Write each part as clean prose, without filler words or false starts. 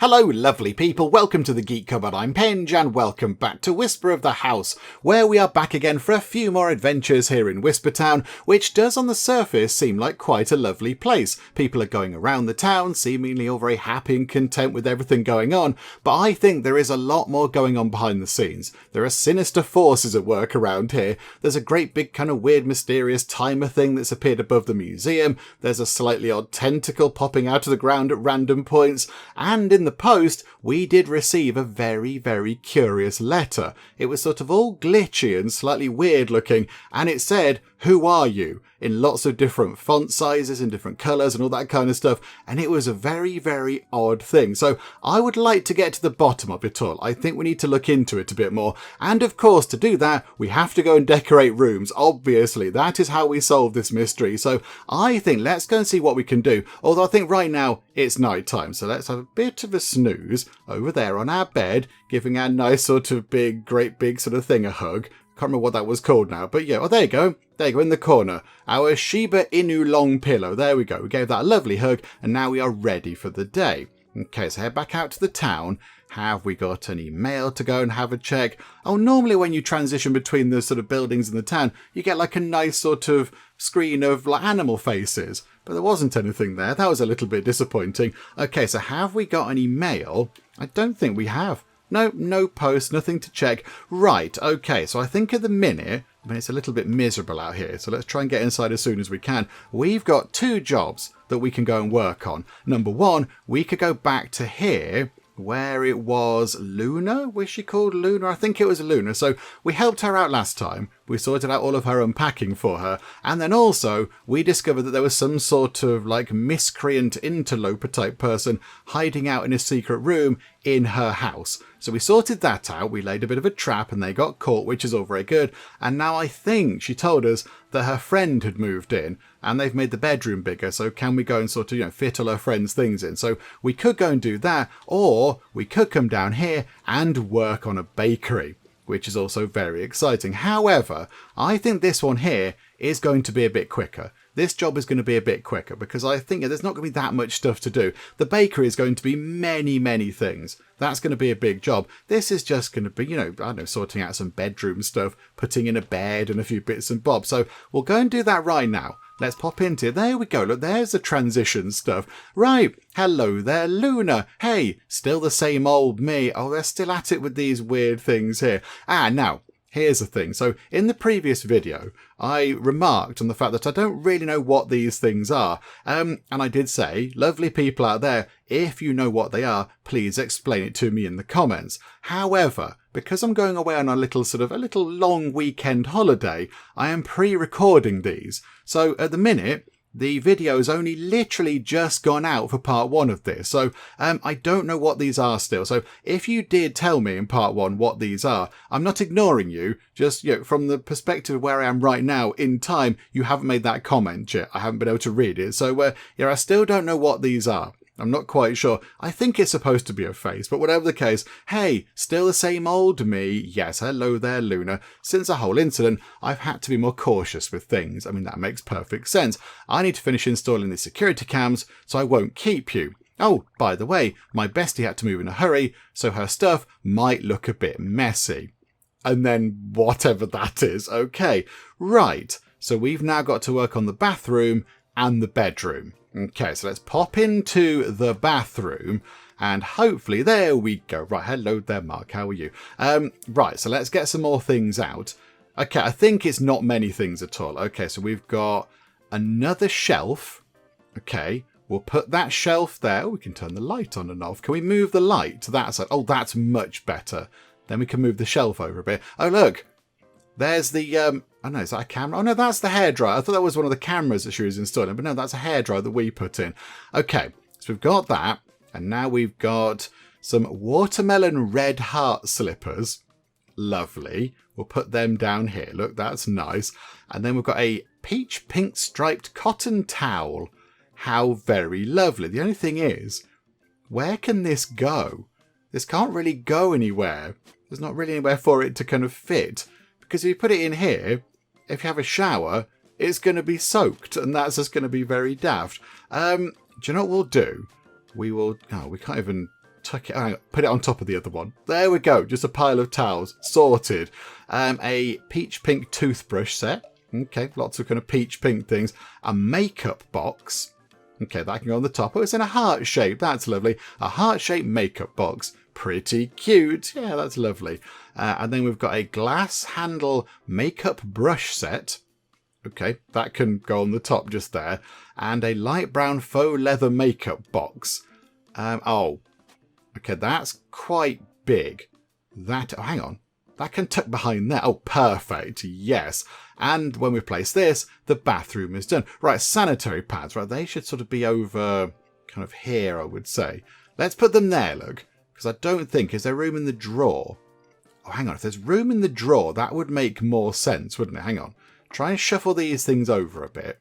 Hello lovely people, welcome to the Geek Cupboard, I'm Penge and welcome back to Whisper of the House, where we are back again for a few more adventures here in Whispertown, which does on the surface seem like quite a lovely place. People are going around the town, seemingly all very happy and content with everything going on, but I think there is a lot more going on behind the scenes. There are sinister forces at work around here. There's a great big kind of weird mysterious timer thing that's appeared above the museum, there's a slightly odd tentacle popping out of the ground at random points, and in the post, we did receive a very, very curious letter. It was sort of all glitchy and slightly weird looking, and it said, "Who are you?" in lots of different font sizes and different colours and all that kind of stuff, and it was a very, very odd thing. So I would like to get to the bottom of it all. I think we need to look into it a bit more, and of course to do that we have to go and decorate rooms. Obviously that is how we solve this mystery, so I think let's go and see what we can do, although I think right now it's night time, so let's have a bit of a snooze over there on our bed, giving our nice sort of great big sort of thing a hug. Can't remember what that was called now, but yeah, oh, there you go. There you go, in the corner. Our Shiba Inu long pillow. There we go. We gave that a lovely hug, and now we are ready for the day. Okay, so head back out to the town. Have we got any mail to go and have a check? Oh, normally when you transition between the sort of buildings in the town, you get like a nice sort of screen of like animal faces. But there wasn't anything there. That was a little bit disappointing. Okay, so have we got any mail? I don't think we have. No post, nothing to check. Right, okay, so I think at the minute, it's a little bit miserable out here, so let's try and get inside as soon as we can. We've got 2 jobs that we can go and work on. Number 1, we could go back to here, where it was Luna? Was she called Luna? I think it was Luna. So we helped her out last time. We sorted out all of her unpacking for her. And then also we discovered that there was some sort of like miscreant interloper type person hiding out in a secret room in her house. So we sorted that out. We laid a bit of a trap and they got caught, which is all very good. And now I think she told us that her friend had moved in and they've made the bedroom bigger. So can we go and sort of, fit all her friend's things in? So we could go and do that, or we could come down here and work on a bakery, which is also very exciting. However, I think this one here is going to be a bit quicker. This job is going to be a bit quicker because I think there's not going to be that much stuff to do. The bakery is going to be many, many things. That's going to be a big job. This is just going to be, I don't know, sorting out some bedroom stuff, putting in a bed and a few bits and bobs. So we'll go and do that right now. Let's pop into it. There we go. Look, there's the transition stuff. Right. Hello there, Luna. Hey, still the same old me. Oh, they're still at it with these weird things here. Now, here's the thing. So in the previous video, I remarked on the fact that I don't really know what these things are. And I did say, lovely people out there, if you know what they are, please explain it to me in the comments. However, because I'm going away on a little long weekend holiday, I am pre-recording these. So at the minute, the video's only literally just gone out for part 1 of this. So I don't know what these are still. So if you did tell me in part 1 what these are, I'm not ignoring you. Just from the perspective of where I am right now in time, you haven't made that comment yet. I haven't been able to read it. So I still don't know what these are. I'm not quite sure. I think it's supposed to be a face, but whatever the case, hey, still the same old me. Yes, hello there, Luna. Since the whole incident, I've had to be more cautious with things. I mean, that makes perfect sense. I need to finish installing the security cams, so I won't keep you. Oh, by the way, my bestie had to move in a hurry, so her stuff might look a bit messy. And then whatever that is. Okay, right. So we've now got to work on the bathroom and the bedroom. Okay, so let's pop into the bathroom and hopefully, there we go. Right, hello there, Mark. How are you? Right, so let's get some more things out. Okay, I think it's not many things at all. Okay, so we've got another shelf. Okay, we'll put that shelf there. Oh, we can turn the light on and off. Can we move the light to that side? Oh, that's much better. Then we can move the shelf over a bit. Oh, look. There's the, oh no, is that a camera? Oh no, that's the hairdryer. I thought that was one of the cameras that she was installing, but no, that's a hairdryer that we put in. Okay, so we've got that, and now we've got some watermelon red heart slippers. Lovely. We'll put them down here. Look, that's nice. And then we've got a peach pink striped cotton towel. How very lovely. The only thing is, where can this go? This can't really go anywhere. There's not really anywhere for it to kind of fit. Because if you put it in here, if you have a shower, it's going to be soaked, and that's just going to be very daft. Do you know what we'll do? We will... Oh, we can't even tuck it, hang on, put it on top of the other one. There we go. Just a pile of towels. Sorted. A peach pink toothbrush set. Okay, lots of kind of peach pink things. A makeup box. Okay, that can go on the top. Oh, it's in a heart shape. That's lovely. A heart-shaped makeup box. Pretty cute. Yeah, that's lovely. And then we've got a glass handle makeup brush set. Okay, that can go on the top just there. And a light brown faux leather makeup box. Oh, okay, that's quite big. Oh, hang on. That can tuck behind there. Oh, perfect. Yes. And when we place this, the bathroom is done. Right, sanitary pads. Right, they should sort of be over kind of here, I would say. Let's put them there, look. Because I don't think... Is there room in the drawer? Oh, hang on. If there's room in the drawer, that would make more sense, wouldn't it? Hang on. Try and shuffle these things over a bit.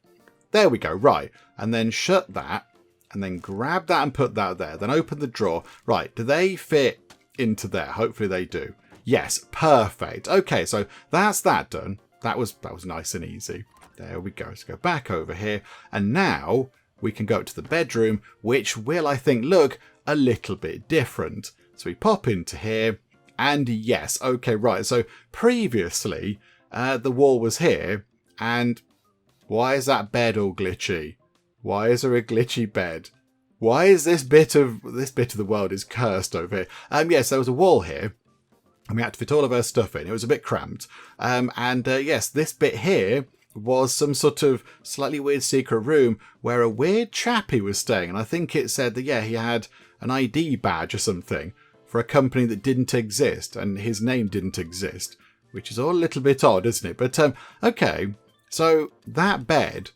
There we go. Right. And then shut that. And then grab that and put that there. Then open the drawer. Right. Do they fit into there? Hopefully they do. Yes, perfect. Okay, so that's that done. That was nice and easy. There we go. Let's go back over here. And now we can go to the bedroom, which will, I think, look a little bit different. So we pop into here. And yes, okay, right. So previously, the wall was here. And why is that bed all glitchy? Why is there a glitchy bed? Why is this bit of the world is cursed over here? Yes, there was a wall here. And we had to fit all of our stuff in. It was a bit cramped. Yes, this bit here was some sort of slightly weird secret room where a weird chappie was staying. And I think it said that, yeah, he had an ID badge or something for a company that didn't exist. And his name didn't exist, which is all a little bit odd, isn't it? But, okay. So that bed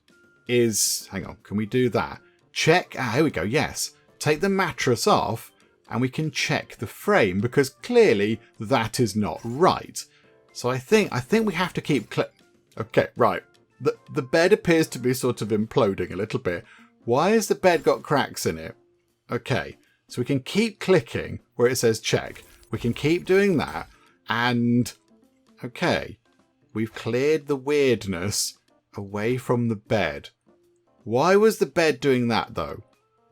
is... Hang on, can we do that? Check... here we go, yes. Take the mattress off. And we can check the frame because clearly that is not right. So I think we have to keep... Okay, right. The bed appears to be sort of imploding a little bit. Why has the bed got cracks in it? Okay, so we can keep clicking where it says check. We can keep doing that. And, okay, we've cleared the weirdness away from the bed. Why was the bed doing that, though?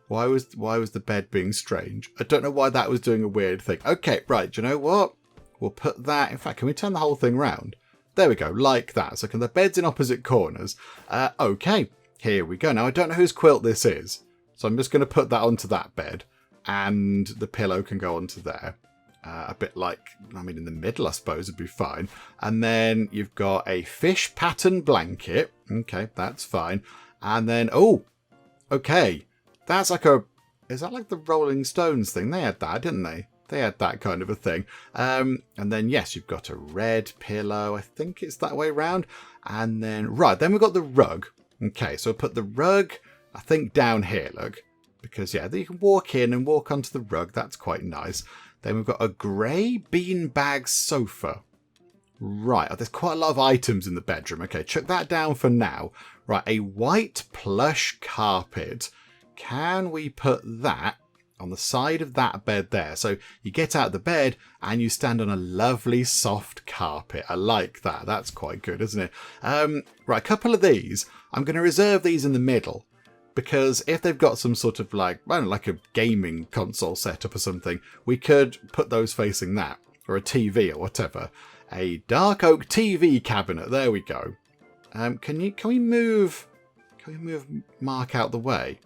Why was the bed being strange? I don't know why that was doing a weird thing. Okay, right, do you know what? We'll put that... In fact, can we turn the whole thing round? There we go, like that. So the bed's in opposite corners. Okay, here we go. Now, I don't know whose quilt this is. So I'm just going to put that onto that bed. And the pillow can go onto there. A bit like, I mean, in the middle, I suppose, would be fine. And then you've got a fish pattern blanket. Okay, that's fine. And then, oh, okay. That's like a... Is that like the Rolling Stones thing? They had that, didn't they? They had that kind of a thing. And then, yes, you've got a red pillow. I think it's that way around. And then, right, then we've got the rug. Okay, so we'll put the rug, I think, down here, look. Because, yeah, you can walk in and walk onto the rug. That's quite nice. Then we've got a grey beanbag sofa. Right, there's quite a lot of items in the bedroom. Okay, chuck that down for now. Right, a white plush carpet. Can we put that on the side of that bed there? So you get out of the bed and you stand on a lovely soft carpet. I like that. That's quite good, isn't it? Right, a couple of these. I'm going to reserve these in the middle because if they've got some sort of like, I don't know, like a gaming console setup or something, we could put those facing that or a TV or whatever. A dark oak TV cabinet. There we go. Can we move Mark out the way?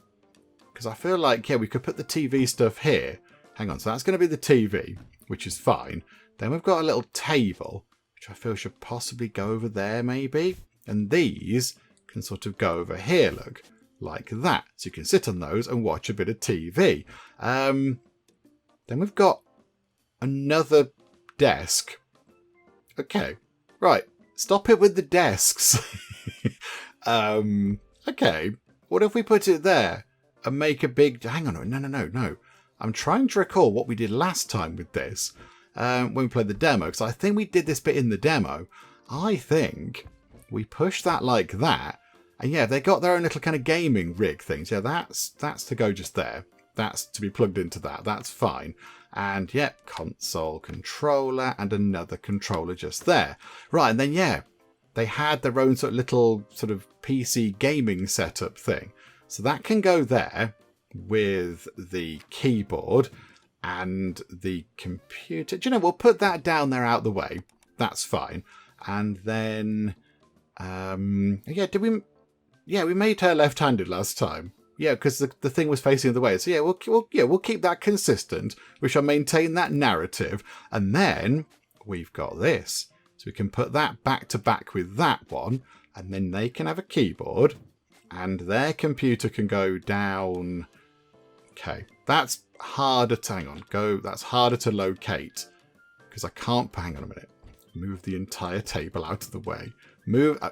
Because I feel like, yeah, we could put the TV stuff here. Hang on, so that's going to be the TV, which is fine. Then we've got a little table, which I feel should possibly go over there, maybe. And these can sort of go over here, look, like that. So you can sit on those and watch a bit of TV. Then we've got another desk. Okay, right. Stop it with the desks. Okay, what if we put it there? And make a big... Hang on, no. I'm trying to recall what we did last time with this. When we played the demo. Because I think we did this bit in the demo. I think we pushed that like that. And yeah, they got their own little kind of gaming rig things. Yeah, that's to go just there. That's to be plugged into that. That's fine. And yeah, console controller and another controller just there. Right, and then yeah, they had their own sort of little sort of PC gaming setup thing. So that can go there with the keyboard. and the computer. Do you know, we'll put that down there out the way. That's fine. And then, yeah, we made her left-handed last time. Yeah, because the thing was facing the way. So yeah, we'll keep that consistent. We shall maintain that narrative. And then we've got this. So we can put that back to back with that one. And then they can have a keyboard. And their computer can go down. Okay, that's harder to, hang on, that's harder to locate. Because I can't, hang on a minute. Move the entire table out of the way.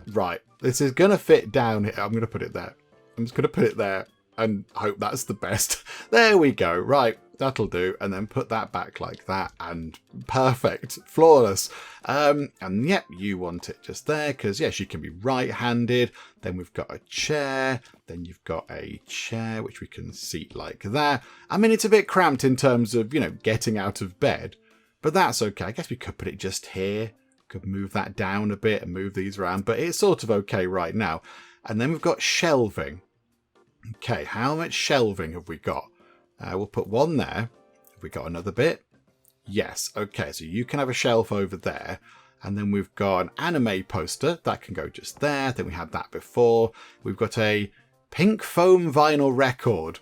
Right, this is going to fit down here. I'm going to put it there. I'm just going to put it there and hope that's the best. There we go. Right, that'll do. And then put that back like that. And perfect. Flawless. And yep, you want it just there because, yeah, she can be right-handed. Then we've got a chair. Then you've got a chair, which we can seat like that. I mean, it's a bit cramped in terms of, you know, getting out of bed. But that's okay. I guess we could put it just here. Could move that down a bit and move these around. But it's sort of okay right now. And then we've got shelving. Okay, how much shelving have we got? We'll put one there. Have we got another bit? Yes. Okay, so you can have a shelf over there. And then we've got an anime poster. That can go just there. I think we had that before. We've got a pink foam vinyl record.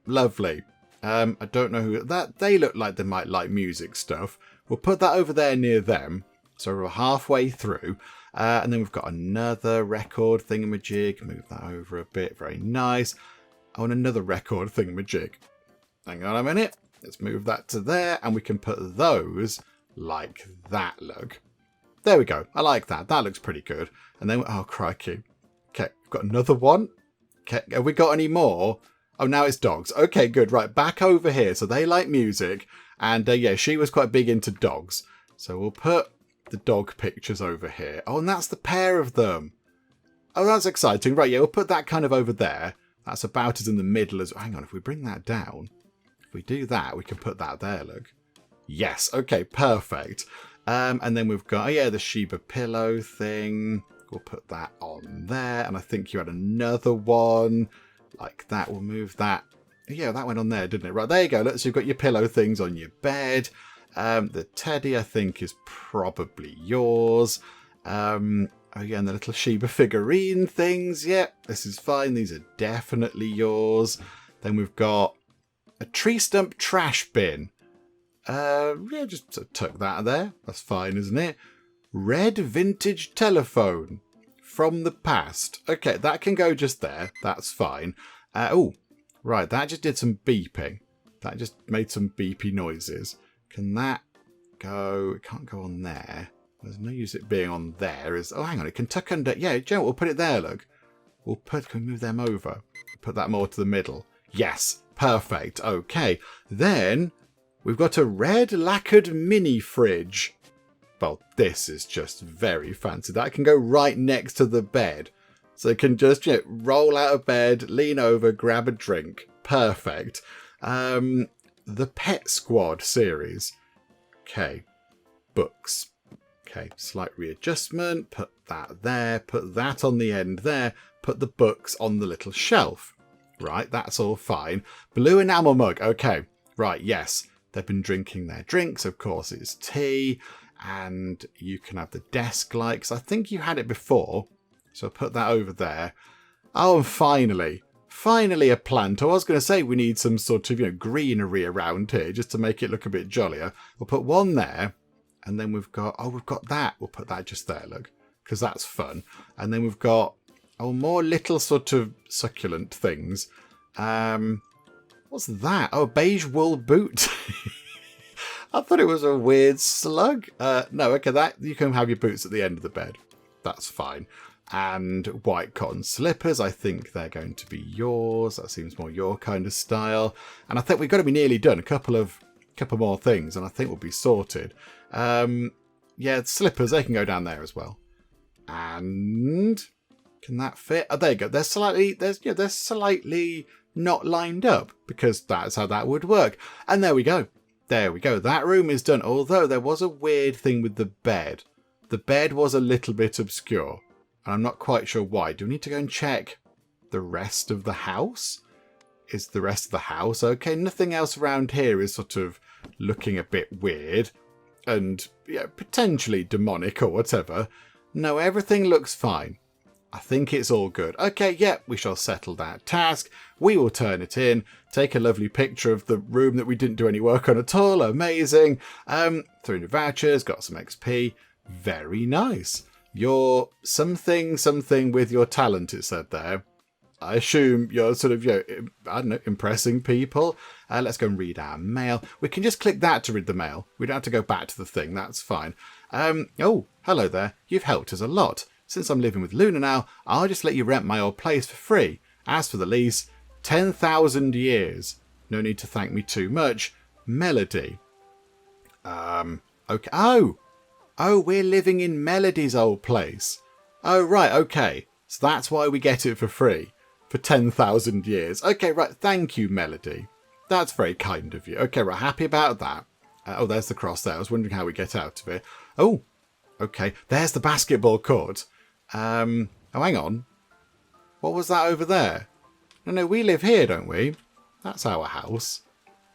Lovely. I don't know who that. They look like they might like music stuff. We'll put that over there near them. So we're halfway through. And then we've got another record thingamajig. Move that over a bit. Very nice. Oh, and another record thingamajig. Hang on a minute. Let's move that to there. And we can put those like that, look. There we go. I like that. That looks pretty good. And then, oh, crikey. Okay, we've got another one. Okay, have we got any more? Oh, now it's dogs. Okay, good. Right, back over here. So they like music. And yeah, she was quite big into dogs. So we'll put the dog pictures over here. Oh, and that's the pair of them. Oh, that's exciting. Right, yeah, we'll put that kind of over there. That's about as in the middle as... Hang on, if we bring that down, if we do that, we can put that there, look. Yes, okay, perfect. And then we've got, oh yeah, the Shiba pillow thing. We'll put that on there. And I think you had another one like that. We'll move that. Yeah, that went on there, didn't it? Right, there you go. Look, so you've got your pillow things on your bed. The teddy, I think, is probably yours. Oh, yeah, and the little Shiba figurine things. Yep, this is fine. These are definitely yours. Then we've got a tree stump trash bin. Yeah, just tuck that there. That's fine, isn't it? Red vintage telephone from the past. Okay, that can go just there. That's fine. Oh, right, that just did some beeping. That just made some beepy noises. Can that go? It can't go on there. There's no use it being on there. Oh, hang on. It can tuck under. Yeah, Joe, we'll put it there, look. Can we move them over? Put that more to the middle. Yes, perfect. Okay. Then we've got a red lacquered mini fridge. Well, this is just very fancy. That can go right next to the bed. So it can just, you know, roll out of bed, lean over, grab a drink. Perfect. The Pet Squad series. Okay. Books. Okay. Slight readjustment. Put that there. Put that on the end there. Put the books on the little shelf. Right. That's all fine. Blue enamel mug. Okay. Right. Yes. They've been drinking their drinks. Of course, it's tea. And you can have the desk lights. I think you had it before. So put that over there. Oh, and finally a plant. I was going to say we need some sort of, you know, greenery around here just to make it look a bit jollier. We'll put one there. And then we've got that. We'll put that just there, look. Because that's fun. And then we've got, more little sort of succulent things. What's that? Oh, a beige wool boot. I thought it was a weird slug. No, okay, that you can have your boots at the end of the bed. That's fine. And white cotton slippers, I think they're going to be yours. That seems more your kind of style. And I think we've got to be nearly done. A couple more things, and I think we'll be sorted. Yeah, slippers, they can go down there as well. And can that fit? Oh, there you go. They're slightly not lined up because that's how that would work. And there we go. There we go. That room is done. Although there was a weird thing with the bed. The bed was a little bit obscure. And I'm not quite sure why. Do we need to go and check the rest of the house? is the rest of the house. Okay, nothing else around here is sort of looking a bit weird and potentially demonic or whatever. No, everything looks fine. I think it's all good. Okay, we shall settle that task. We will turn it in. Take a lovely picture of the room that we didn't do any work on at all. Amazing. 300 vouchers, got some XP. Very nice. You're something with your talent, it said there. I assume you're sort of, I don't know, impressing people. Let's go and read our mail. We can just click that to read the mail. We don't have to go back to the thing. That's fine. Oh, hello there. You've helped us a lot. Since I'm living with Luna now, I'll just let you rent my old place for free. As for the lease, 10,000 years. No need to thank me too much. Melody. Okay. Oh, we're living in Melody's old place. Oh, right, okay. So that's why we get it for free. For 10,000 years. Okay, right, thank you, Melody. That's very kind of you. Okay, we're happy about that. Oh, there's the cross there. I was wondering how we get out of it. Oh, okay. There's the basketball court. Oh, hang on. What was that over there? No, we live here, don't we? That's our house.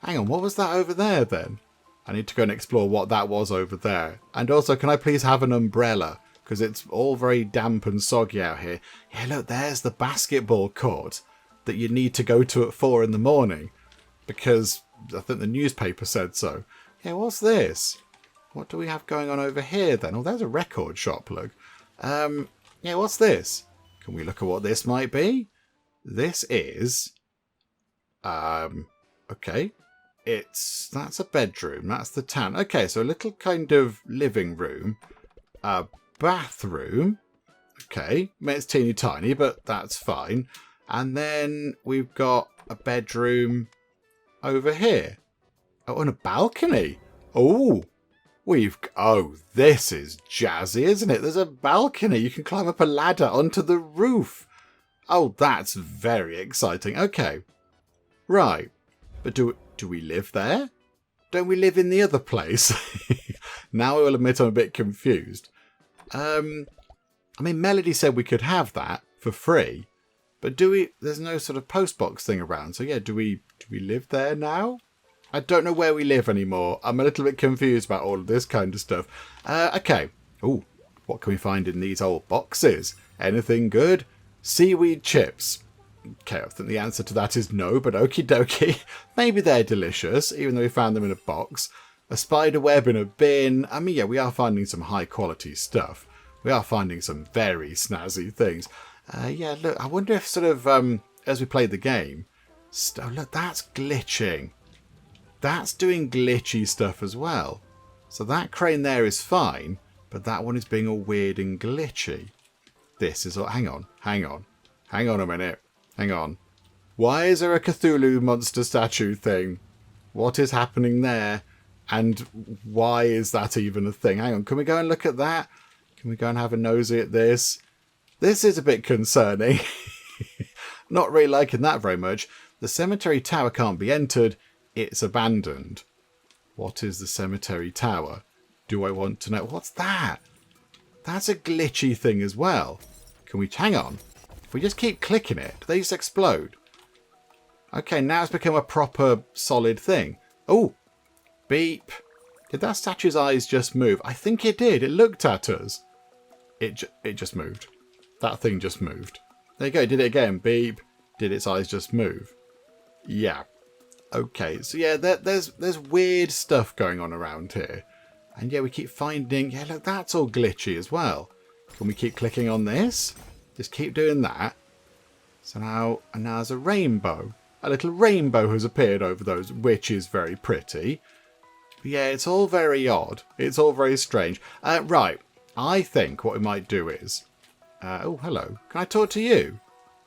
Hang on, what was that over there then? I need to go and explore what that was over there. And also, can I please have an umbrella? Because it's all very damp and soggy out here. Yeah, look, there's the basketball court that you need to go to at 4 in the morning. Because I think the newspaper said so. Yeah, what's this? What do we have going on over here then? Oh, there's a record shop, look. Yeah, what's this? Can we look at what this might be? This is... okay. That's a bedroom. That's the town. Okay, so a little kind of living room. A bathroom. Okay. I mean, it's teeny tiny, but that's fine. And then we've got a bedroom over here. Oh, and a balcony. Oh, this is jazzy, isn't it? There's a balcony. You can climb up a ladder onto the roof. Oh, that's very exciting. Okay. Right. But do we live there? Don't we live in the other place? Now I will admit I'm a bit confused. I mean, Melody said we could have that for free. But there's no sort of postbox thing around. So yeah, do we live there now? I don't know where we live anymore. I'm a little bit confused about all of this kind of stuff. Okay. Ooh, what can we find in these old boxes? Anything good? Seaweed chips. Okay, I think the answer to that is no, but okie dokie. Maybe they're delicious, even though we found them in a box. A spider web in a bin. I mean, yeah, we are finding some high quality stuff. We are finding some very snazzy things. Yeah, look, I wonder if sort of, as we play the game... Oh, look, that's glitching. That's doing glitchy stuff as well. So that crane there is fine, but that one is being all weird and glitchy. This is all... Hang on a minute. Hang on. Why is there a Cthulhu monster statue thing? What is happening there? And why is that even a thing? Hang on, can we go and look at that? Can we go and have a nosy at this? This is a bit concerning. Not really liking that very much. The cemetery tower can't be entered. It's abandoned. What is the cemetery tower? Do I want to know? What's that? That's a glitchy thing as well. Can we... Hang on. If we just keep clicking it, do they just explode? Okay, now it's become a proper solid thing. Oh, beep. Did that statue's eyes just move? I think it did. It looked at us. It just moved. That thing just moved. There you go. It did it again. Beep. Did its eyes just move? Yeah. Okay. So yeah, there's weird stuff going on around here. And yeah, we keep finding... Yeah, look, that's all glitchy as well. Can we keep clicking on this? Just keep doing that. So now there's a rainbow. A little rainbow has appeared over those, which is very pretty. But yeah, it's all very odd. It's all very strange. Right. I think what we might do is... oh, hello. Can I talk to you?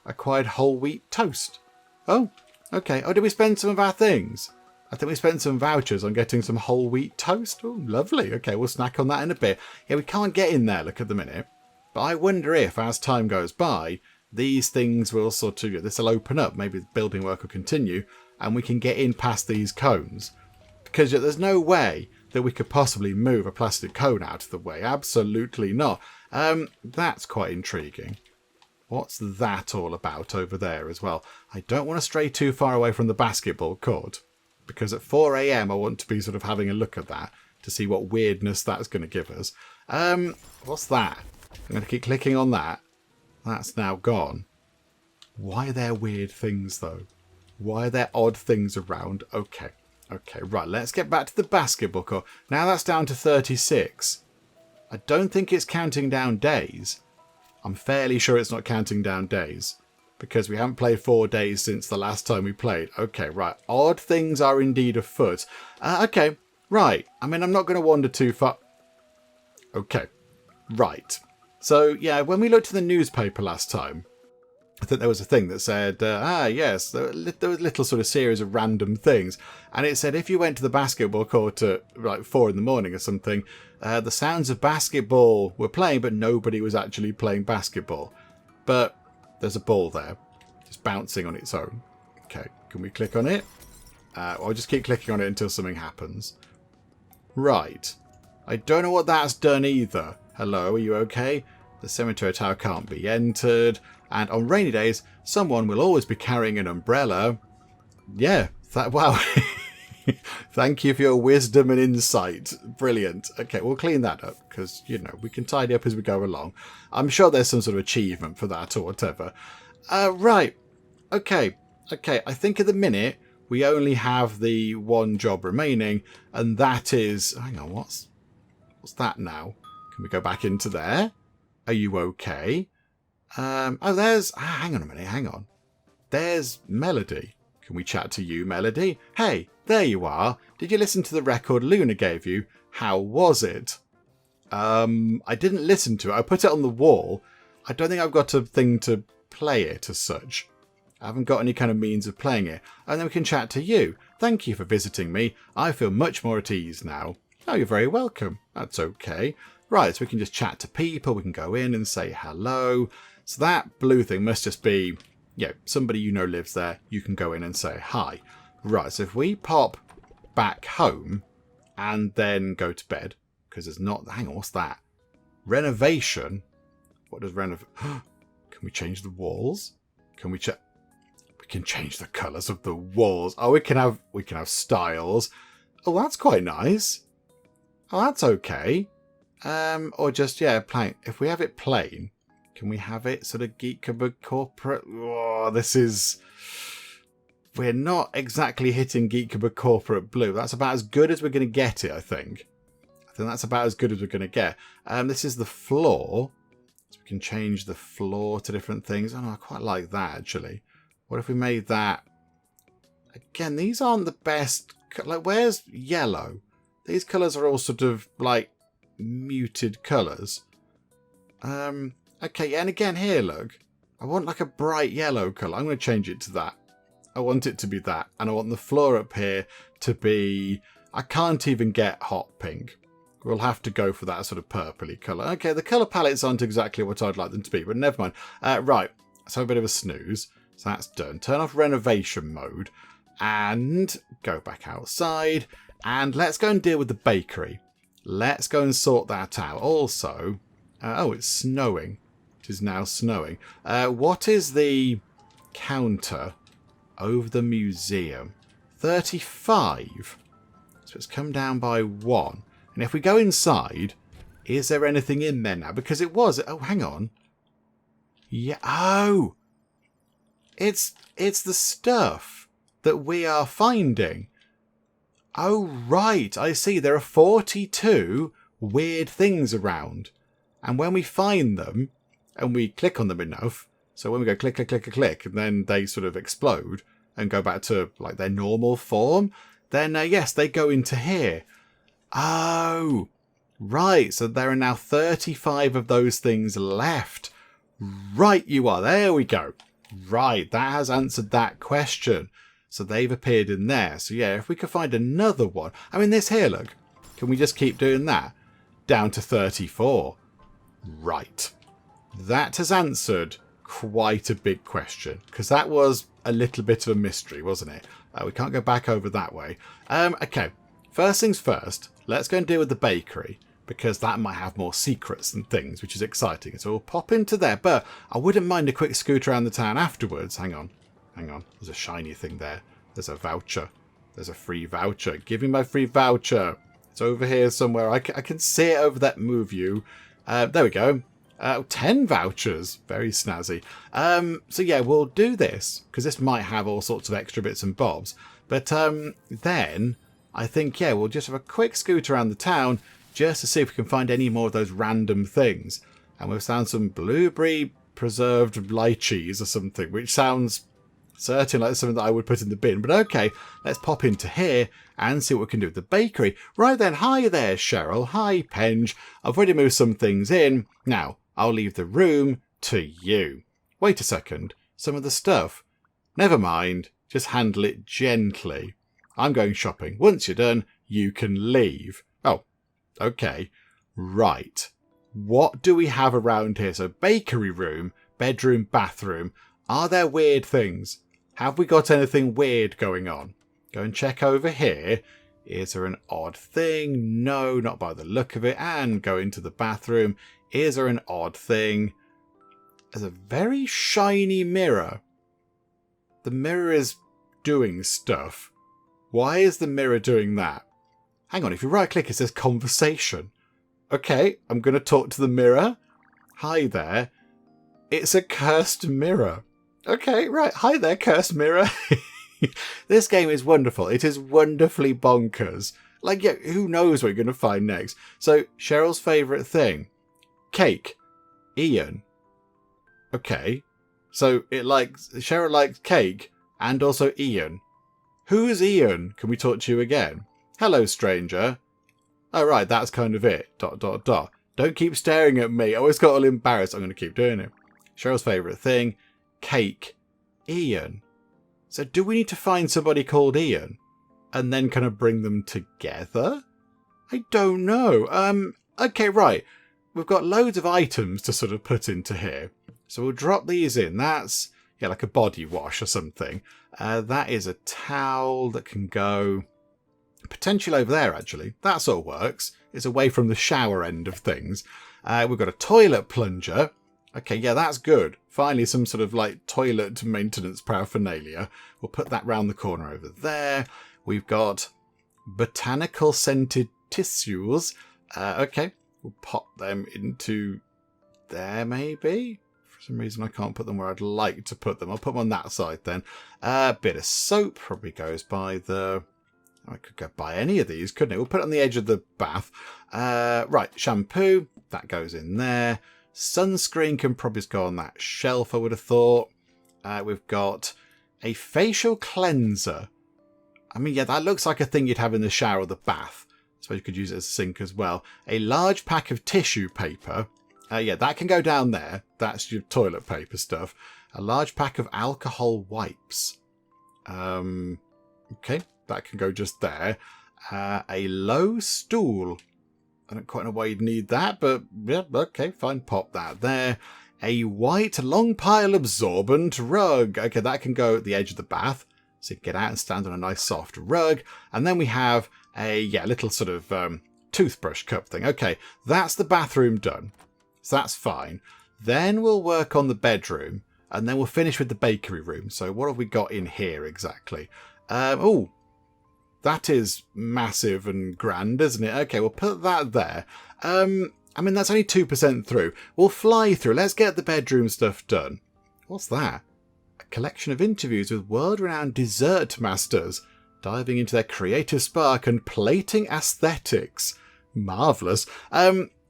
Acquired whole wheat toast. Oh, okay. Oh, did we spend some of our things? I think we spent some vouchers on getting some whole wheat toast. Oh, lovely. Okay, we'll snack on that in a bit. Yeah, we can't get in there, look at the minute. But I wonder if, as time goes by, these things will sort of... This will open up. Maybe the building work will continue, and we can get in past these cones. Because there's no way that we could possibly move a plastic cone out of the way. Absolutely not. That's quite intriguing. What's that all about over there as well? I don't want to stray too far away from the basketball court, because at 4 a.m. I want to be sort of having a look at that to see what weirdness that's going to give us. What's that? I'm going to keep clicking on that. That's now gone. Why are there weird things, though? Why are there odd things around? Okay, right. Let's get back to the basketball court. Now that's down to 36. I don't think it's counting down days. I'm fairly sure it's not counting down days, because we haven't played 4 days since the last time we played. Okay, right. Odd things are indeed afoot. Okay, right. I mean, I'm not going to wander too far. Okay, right. So, yeah, when we looked at the newspaper last time, I think there was a thing that said, yes, there was a little sort of series of random things. And it said if you went to the basketball court at like 4 in the morning or something, the sounds of basketball were playing, but nobody was actually playing basketball. But there's a ball there, just bouncing on its own. Okay, can we click on it? I'll just keep clicking on it until something happens. Right. I don't know what that's done either. Hello, are you okay? The cemetery tower can't be entered. And on rainy days, someone will always be carrying an umbrella. Yeah, wow. Thank you for your wisdom and insight. Brilliant. Okay, we'll clean that up because, you know, we can tidy up as we go along. I'm sure there's some sort of achievement for that or whatever. Right. Okay. I think at the minute we only have the one job remaining, and that is... Hang on, what's that now? Can we go back into there? Are you okay? Oh, there's... hang on a minute, hang on. There's Melody. Can we chat to you, Melody? Hey, there you are. Did you listen to the record Luna gave you? How was it? I didn't listen to it. I put it on the wall. I don't think I've got a thing to play it as such. I haven't got any kind of means of playing it. And then we can chat to you. Thank you for visiting me. I feel much more at ease now. Oh, you're very welcome. That's okay. Right, so we can just chat to people. We can go in and say hello. So that blue thing must just be, yeah, somebody you know lives there. You can go in and say hi. Right, so if we pop back home and then go to bed, because there's not... Hang on, what's that? Renovation? What does Can we change the walls? Can we check? We can change the colours of the walls. Oh, we can have styles. Oh, that's quite nice. Oh, that's okay. Or just, yeah, plain. If we have it plain... Can we have it sort of Geek Cupboard Corporate? Oh, this is... We're not exactly hitting Geek Cupboard Corporate Blue. That's about as good as we're going to get it, I think. I think that's about as good as we're going to get. This is the floor. So we can change the floor to different things. Oh, no, I quite like that, actually. What if we made that... Again, these aren't the best... Like, where's yellow? These colours are all sort of, like, muted colours. Okay, and again here, look. I want like a bright yellow colour. I'm going to change it to that. I want it to be that. And I want the floor up here to be... I can't even get hot pink. We'll have to go for that sort of purpley colour. Okay, the colour palettes aren't exactly what I'd like them to be, but never mind. Right, let's have a bit of a snooze. So that's done. Turn off renovation mode. And go back outside. And let's go and deal with the bakery. Let's go and sort that out. Also... oh, it's snowing. It is now snowing. What is the counter over the museum? 35. So it's come down by 1. And if we go inside, is there anything in there now? Because it was... Oh, hang on. Yeah. Oh! It's the stuff that we are finding. Oh, right. I see. There are 42 weird things around. And when we find them, and we click on them enough, so when we go click, click, click, click, click, and then they sort of explode and go back to like their normal form, then yes, they go into here. Oh, right. So there are now 35 of those things left. Right, you are. There we go. Right, that has answered that question. So they've appeared in there. So yeah, if we could find another one. I mean, this here, look. Can we just keep doing that? Down to 34. Right. That has answered quite a big question, because that was a little bit of a mystery, wasn't it? We can't go back over that way. Okay, first things first, let's go and deal with the bakery, because that might have more secrets and things, which is exciting. So we'll pop into there, but I wouldn't mind a quick scoot around the town afterwards. Hang on. There's a shiny thing there. There's a voucher. There's a free voucher. Give me my free voucher. It's over here somewhere. I can see it over that move you. There we go. 10 vouchers. Very snazzy. So yeah, we'll do this, because this might have all sorts of extra bits and bobs. But then I think, yeah, we'll just have a quick scoot around the town just to see if we can find any more of those random things. And we've found some blueberry preserved lychees or something, which sounds certainly like something that I would put in the bin. But okay, let's pop into here and see what we can do with the bakery. Right then, hi there, Cheryl. Hi, Penge. I've already moved some things in. Now, I'll leave the room to you. Wait a second. Some of the stuff. Never mind. Just handle it gently. I'm going shopping. Once you're done, you can leave. Oh, okay. Right. What do we have around here? So bakery room, bedroom, bathroom. Are there weird things? Have we got anything weird going on? Go and check over here. Is there an odd thing? No, not by the look of it. And go into the bathroom. Is there an odd thing? There's a very shiny mirror. The mirror is doing stuff. Why is the mirror doing that? Hang on, if you right click it says conversation. Okay, I'm going to talk to the mirror. Hi there. It's a cursed mirror. Okay, right. Hi there, cursed mirror. This game is wonderful. It is wonderfully bonkers. Like, yeah, who knows what you're going to find next. So, Cheryl's favourite thing. Cake. Ian. Okay. So, Cheryl likes cake and also Ian. Who is Ian? Can we talk to you again? Hello, stranger. Oh, right, that's kind of it. ... Don't keep staring at me. I always got all embarrassed. I'm going to keep doing it. Cheryl's favourite thing. Cake. Ian. So do we need to find somebody called Ian and then kind of bring them together? I don't know. Okay, right. We've got loads of items to sort of put into here. So we'll drop these in. That's, yeah, like a body wash or something. That is a towel that can go potentially over there, actually. That sort of works. It's away from the shower end of things. We've got a toilet plunger. Okay, yeah, that's good. Finally, some sort of like toilet maintenance paraphernalia. We'll put that round the corner over there. We've got botanical scented tissues. Okay, we'll pop them into there maybe. For some reason, I can't put them where I'd like to put them. I'll put them on that side then. A bit of soap probably goes by the... I could go buy any of these, couldn't it? We'll put it on the edge of the bath. Right, shampoo. That goes in there. Sunscreen can probably go on that shelf, I would have thought. We've got a facial cleanser. I mean, yeah, that looks like a thing you'd have in the shower or the bath. I suppose you could use it as a sink as well. A large pack of tissue paper. Yeah, that can go down there. That's your toilet paper stuff. A large pack of alcohol wipes. Okay, that can go just there. A low stool. I don't quite know why you'd need that, but yeah, okay, fine. Pop that there. A white long pile absorbent rug. Okay, that can go at the edge of the bath. So you can get out and stand on a nice soft rug. And then we have a little sort of toothbrush cup thing. Okay, that's the bathroom done. So that's fine. Then we'll work on the bedroom. And then we'll finish with the bakery room. So what have we got in here exactly? Oh, that is massive and grand, isn't it? Okay, we'll put that there. I mean, that's only 2% through. We'll fly through. Let's get the bedroom stuff done. What's that? A collection of interviews with world-renowned dessert masters, diving into their creative spark and plating aesthetics. Marvellous.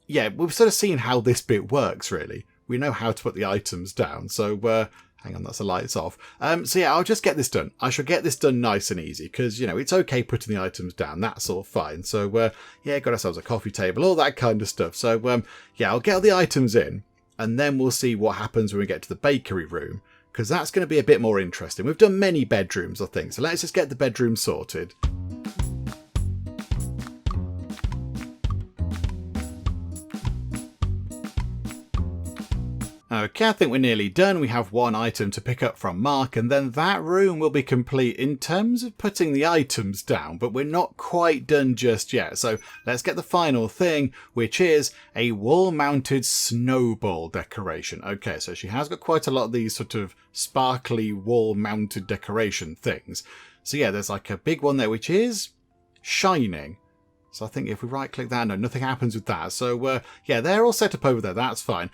Yeah, we've sort of seen how this bit works, really. We know how to put the items down, so... hang on, that's the lights off. So yeah, I'll just get this done. I shall get this done nice and easy because, you know, it's okay putting the items down. That's all fine. So, yeah, got ourselves a coffee table, all that kind of stuff. So, yeah, I'll get all the items in and then we'll see what happens when we get to the bakery room because that's going to be a bit more interesting. We've done many bedrooms, I think. So let's just get the bedroom sorted. Okay, I think we're nearly done. We have one item to pick up from Mark, and then that room will be complete in terms of putting the items down, but we're not quite done just yet. So let's get the final thing, which is a wall-mounted snowball decoration. Okay, so she has got quite a lot of these sort of sparkly wall-mounted decoration things. So yeah, there's like a big one there, which is shining. So I think if we right-click that, no, nothing happens with that. So, yeah, they're all set up over there. That's fine.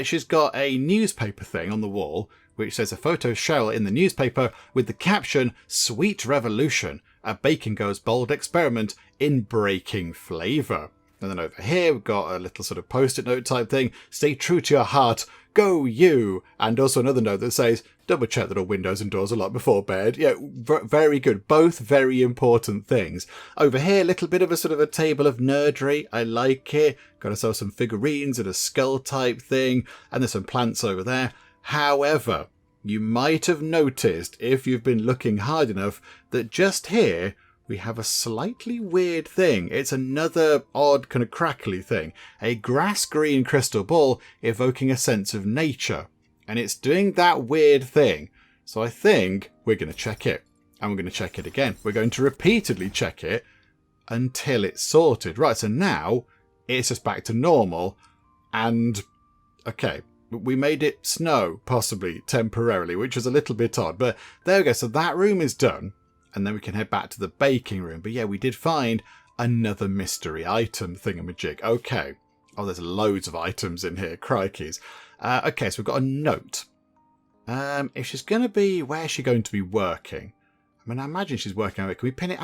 She's got a newspaper thing on the wall, which says a photo of Cheryl in the newspaper with the caption, "Sweet Revolution, a Bacon Goes Bold experiment in breaking flavour." And then over here, we've got a little sort of post-it note type thing. "Stay true to your heart. Go you." And also another note that says, "Double check that all windows and doors are locked before bed." Yeah, very good. Both very important things. Over here, a little bit of a sort of a table of nerdery. I like it. Got ourselves some figurines and a skull type thing. And there's some plants over there. However, you might have noticed, if you've been looking hard enough, that just here, we have a slightly weird thing. It's another odd kind of crackly thing. A grass green crystal ball evoking a sense of nature. And it's doing that weird thing. So I think we're going to check it. And we're going to check it again. We're going to repeatedly check it until it's sorted. Right, so now it's just back to normal. And, okay, we made it snow, possibly, temporarily, which was a little bit odd. But there we go. So that room is done. And then we can head back to the baking room. But yeah, we did find another mystery item thingamajig. Okay. Oh, there's loads of items in here. Crikeys. Okay, so we've got a note. If she's going to be... Where's she going to be working? I mean, I imagine she's working over here. Can we pin it?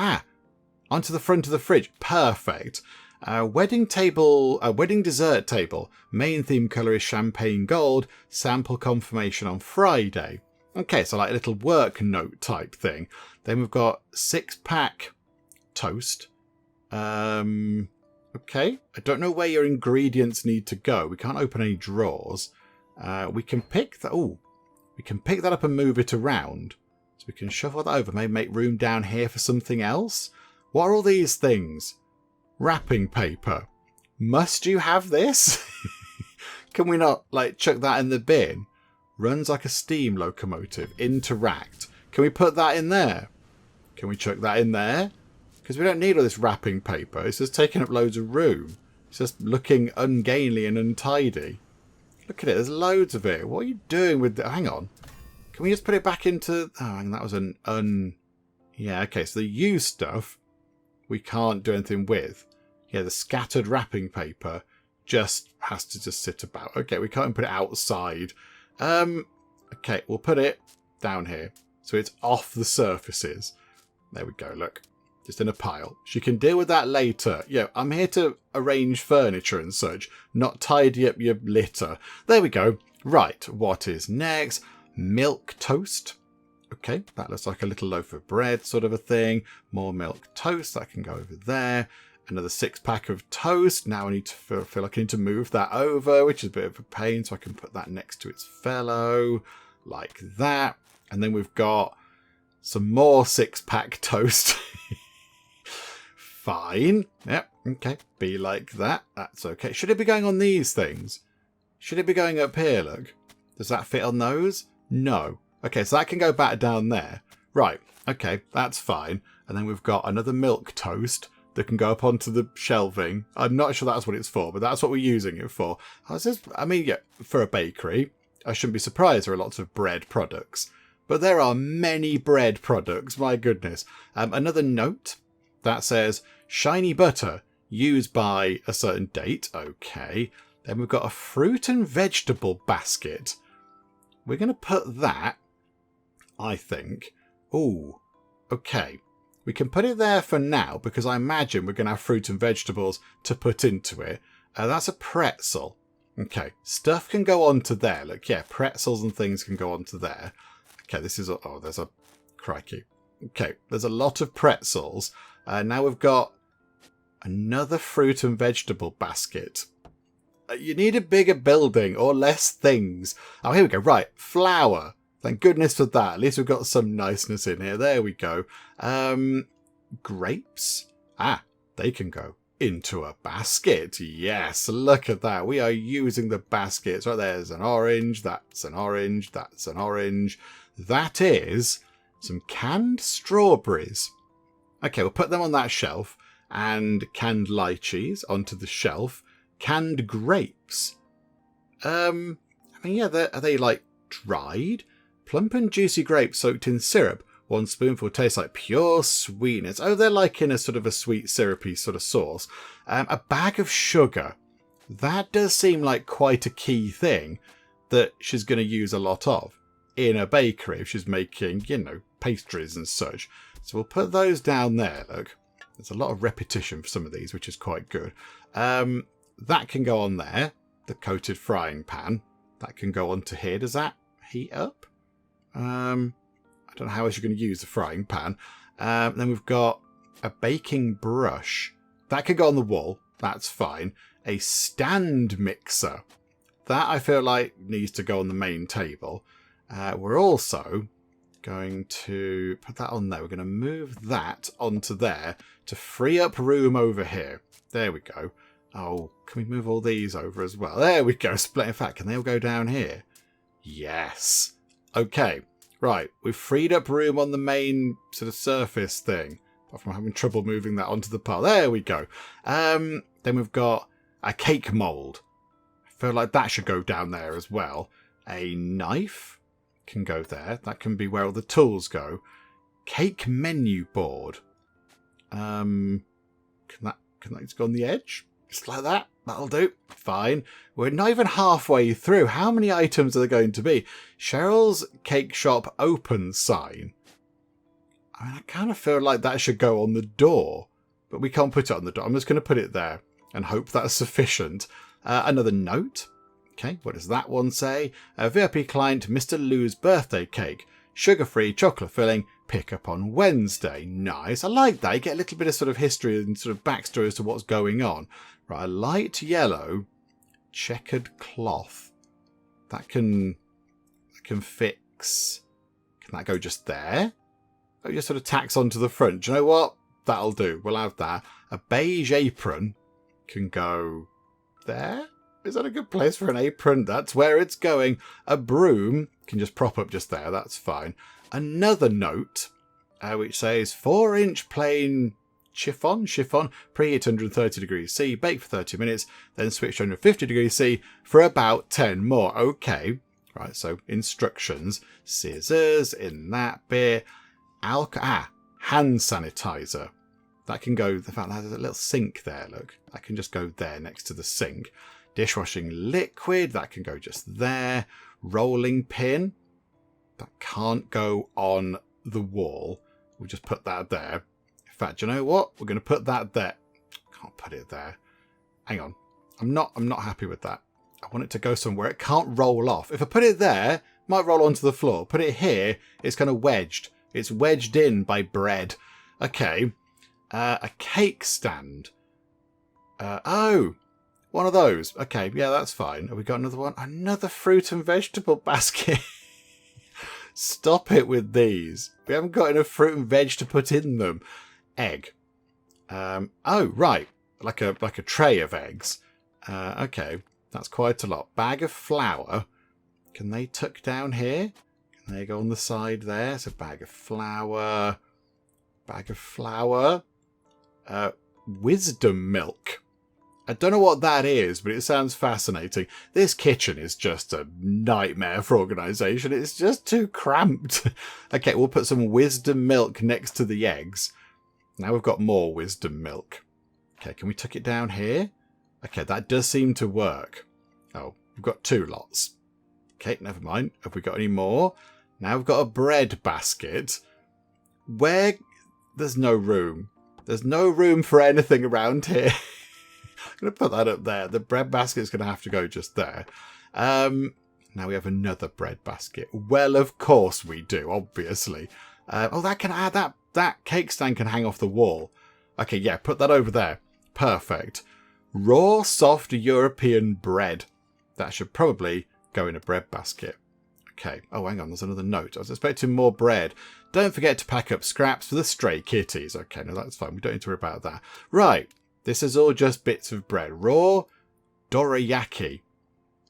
Onto the front of the fridge. Perfect. Wedding table... wedding dessert table. Main theme colour is champagne gold. Sample confirmation on Friday. Okay, so like a little work note type thing. Then we've got 6-pack toast. Okay. I don't know where your ingredients need to go. We can't open any drawers. We can pick that. Oh, we can pick that up and move it around. So we can shuffle that over. Maybe make room down here for something else. What are all these things? Wrapping paper. Must you have this? Can we not like chuck that in the bin? Runs like a steam locomotive. Interact. Can we put that in there? Can we chuck that in there? Because we don't need all this wrapping paper. It's just taking up loads of room. It's just looking ungainly and untidy. Look at it. There's loads of it. What are you doing with it? Hang on. Can we just put it back into... Oh, and that was an Yeah, okay. So the used stuff we can't do anything with. Yeah, the scattered wrapping paper just has to just sit about. Okay, we can't put it outside. Okay, we'll put it down here. So it's off the surfaces. There we go, look. Just in a pile. She can deal with that later. Yeah, I'm here to arrange furniture and such, not tidy up your litter. There we go. Right, what is next? Milk toast. Okay, that looks like a little loaf of bread sort of a thing. More milk toast. That can go over there. Another 6-pack of toast. Now I need to feel like I need to move that over, which is a bit of a pain. So I can put that next to its fellow. Like that. And then we've got some more 6-pack toast. Fine. Yep. Okay. Be like that. That's okay. Should it be going on these things? Should it be going up here, look? Does that fit on those? No. Okay, so that can go back down there. Right. Okay, that's fine. And then we've got another milk toast that can go up onto the shelving. I'm not sure that's what it's for, but that's what we're using it for. I mean, yeah, for a bakery, I shouldn't be surprised there are lots of bread products. But there are many bread products, my goodness. Another note that says, shiny butter, used by a certain date. Okay. Then we've got a fruit and vegetable basket. We're going to put that, I think. Ooh, okay. We can put it there for now, because I imagine we're going to have fruit and vegetables to put into it. That's a pretzel. Okay, stuff can go onto there. Look, yeah, pretzels and things can go onto there. Okay, this is a... Oh, there's a... Crikey. Okay, there's a lot of pretzels. Now we've got another fruit and vegetable basket. You need a bigger building or less things. Oh, here we go. Right, flour. Thank goodness for that. At least we've got some niceness in here. There we go. Grapes. Ah, they can go into a basket. Yes, look at that. We are using the baskets. Right, there's an orange, that's an orange, that's an orange. That is some canned strawberries. Okay, we'll put them on that shelf. And canned lychees onto the shelf. Canned grapes. I mean, yeah, are they like dried? Plump and juicy grapes soaked in syrup. 1 spoonful tastes like pure sweetness. Oh, they're like in a sort of a sweet syrupy sort of sauce. A bag of sugar. That does seem like quite a key thing that she's going to use a lot of in a bakery if she's making, you know, pastries and such. So we'll put those down there, look. There's a lot of repetition for some of these, which is quite good. That can go on there. The coated frying pan. That can go onto here. Does that heat up? I don't know how else you're going to use the frying pan. Then we've got a baking brush. That could go on the wall. That's fine. A stand mixer. That I feel like needs to go on the main table. We're also going to put that on there. We're going to move that onto there to free up room over here. There we go. Oh, can we move all these over as well? There we go. Split. In fact, can they all go down here? Yes. Okay. Right. We've freed up room on the main sort of surface thing. Apart from having trouble moving that onto the pile. There we go. Then we've got a cake mould. I feel like that should go down there as well. A knife can go there. That can be where all the tools go. Cake menu board. Can that just go on the edge? Just like that. That'll do. Fine. We're not even halfway through. How many items are there going to be? Cheryl's cake shop open sign. I mean, I kind of feel like that should go on the door, but we can't put it on the door. I'm just going to put it there and hope that's sufficient. Another note. Okay, what does that one say? VIP client, Mr. Lou's birthday cake. Sugar-free, chocolate filling, pick up on Wednesday. Nice. I like that. You get a little bit of sort of history and sort of backstory as to what's going on. Right, a light yellow checkered cloth. That can fix. Can that go just there? Oh, just sort of tacks onto the front. Do you know what? That'll do. We'll have that. A beige apron can go there. Is that a good place for an apron? That's where it's going. A broom can just prop up just there. That's fine. Another note, which says 4-inch plain chiffon, preheat 130 degrees C, bake for 30 minutes, then switch to 150 degrees C for about 10 more. Okay. Right, so instructions. Scissors in that bit. Hand sanitizer. That can go, in fact, there's a little sink there, look. That can just go there next to the sink. Dishwashing liquid, that can go just there. Rolling pin, that can't go on the wall. We'll just put that there. In fact, do you know what? We're going to put that there. Can't put it there. Hang on. I'm not happy with that. I want it to go somewhere. It can't roll off. If I put it there, it might roll onto the floor. Put it here, it's kind of wedged. It's wedged in by bread. Okay. A cake stand. Oh, one of those. Okay, yeah, that's fine. Have we got another one? Another fruit and vegetable basket. Stop it with these. We haven't got enough fruit and veg to put in them. Egg. Oh, right. Like a tray of eggs. Okay, that's quite a lot. Bag of flour. Can they tuck down here? Can they go on the side there? So bag of flour. Bag of flour. Wisdom milk. I don't know what that is, but it sounds fascinating. This kitchen is just a nightmare for organisation. It's just too cramped. Okay, we'll put some wisdom milk next to the eggs. Now we've got more wisdom milk. Okay, can we tuck it down here? Okay, that does seem to work. Oh, we've got 2 lots. Okay, never mind. Have we got any more? Now we've got a bread basket. Where? There's no room. There's no room for anything around here. I'm going to put that up there. The bread basket is going to have to go just there. Now we have another bread basket. Well, of course we do, obviously. Oh, that can add that cake stand can hang off the wall. Okay, yeah, put that over there. Perfect. Raw, soft European bread. That should probably go in a bread basket. Okay. Oh, hang on. There's another note. I was expecting more bread. Don't forget to pack up scraps for the stray kitties. Okay, no, that's fine. We don't need to worry about that. Right. This is all just bits of bread. Raw dorayaki.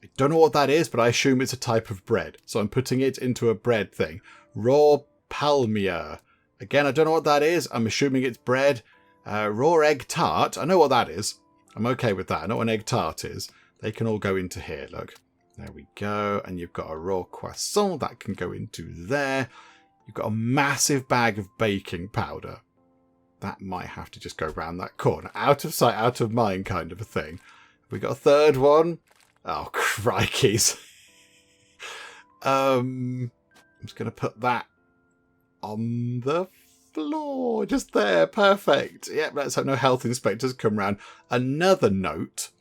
I don't know what that is, but I assume it's a type of bread. So I'm putting it into a bread thing. Raw palmier. Again, I don't know what that is. I'm assuming it's bread. Raw egg tart. I know what that is. I'm okay with that. I know what an egg tart is. They can all go into here, look. There we go. And you've got a raw croissant. That can go into there. You've got a massive bag of baking powder. That might have to just go round that corner. Out of sight, out of mind kind of a thing. We got a third one. Oh, crikeys. I'm just going to put that on the floor. Just there. Perfect. Yep, let's hope no health inspectors come round. Another note.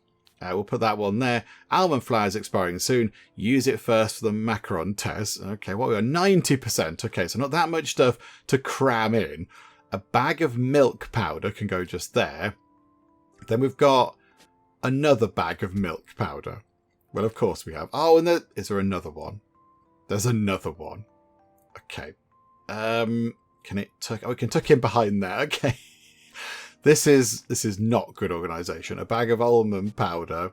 We'll put that one there. Almond flour is expiring soon. Use it first for the macaron test. Okay, what we got? 90%. Okay, so not that much stuff to cram in. A bag of milk powder can go just there. Then we've got another bag of milk powder. Well, of course we have. Oh, and is there another one? There's another one. Okay. Can it tuck? Oh, it can tuck in behind there. Okay. This is not good organisation. A bag of almond powder.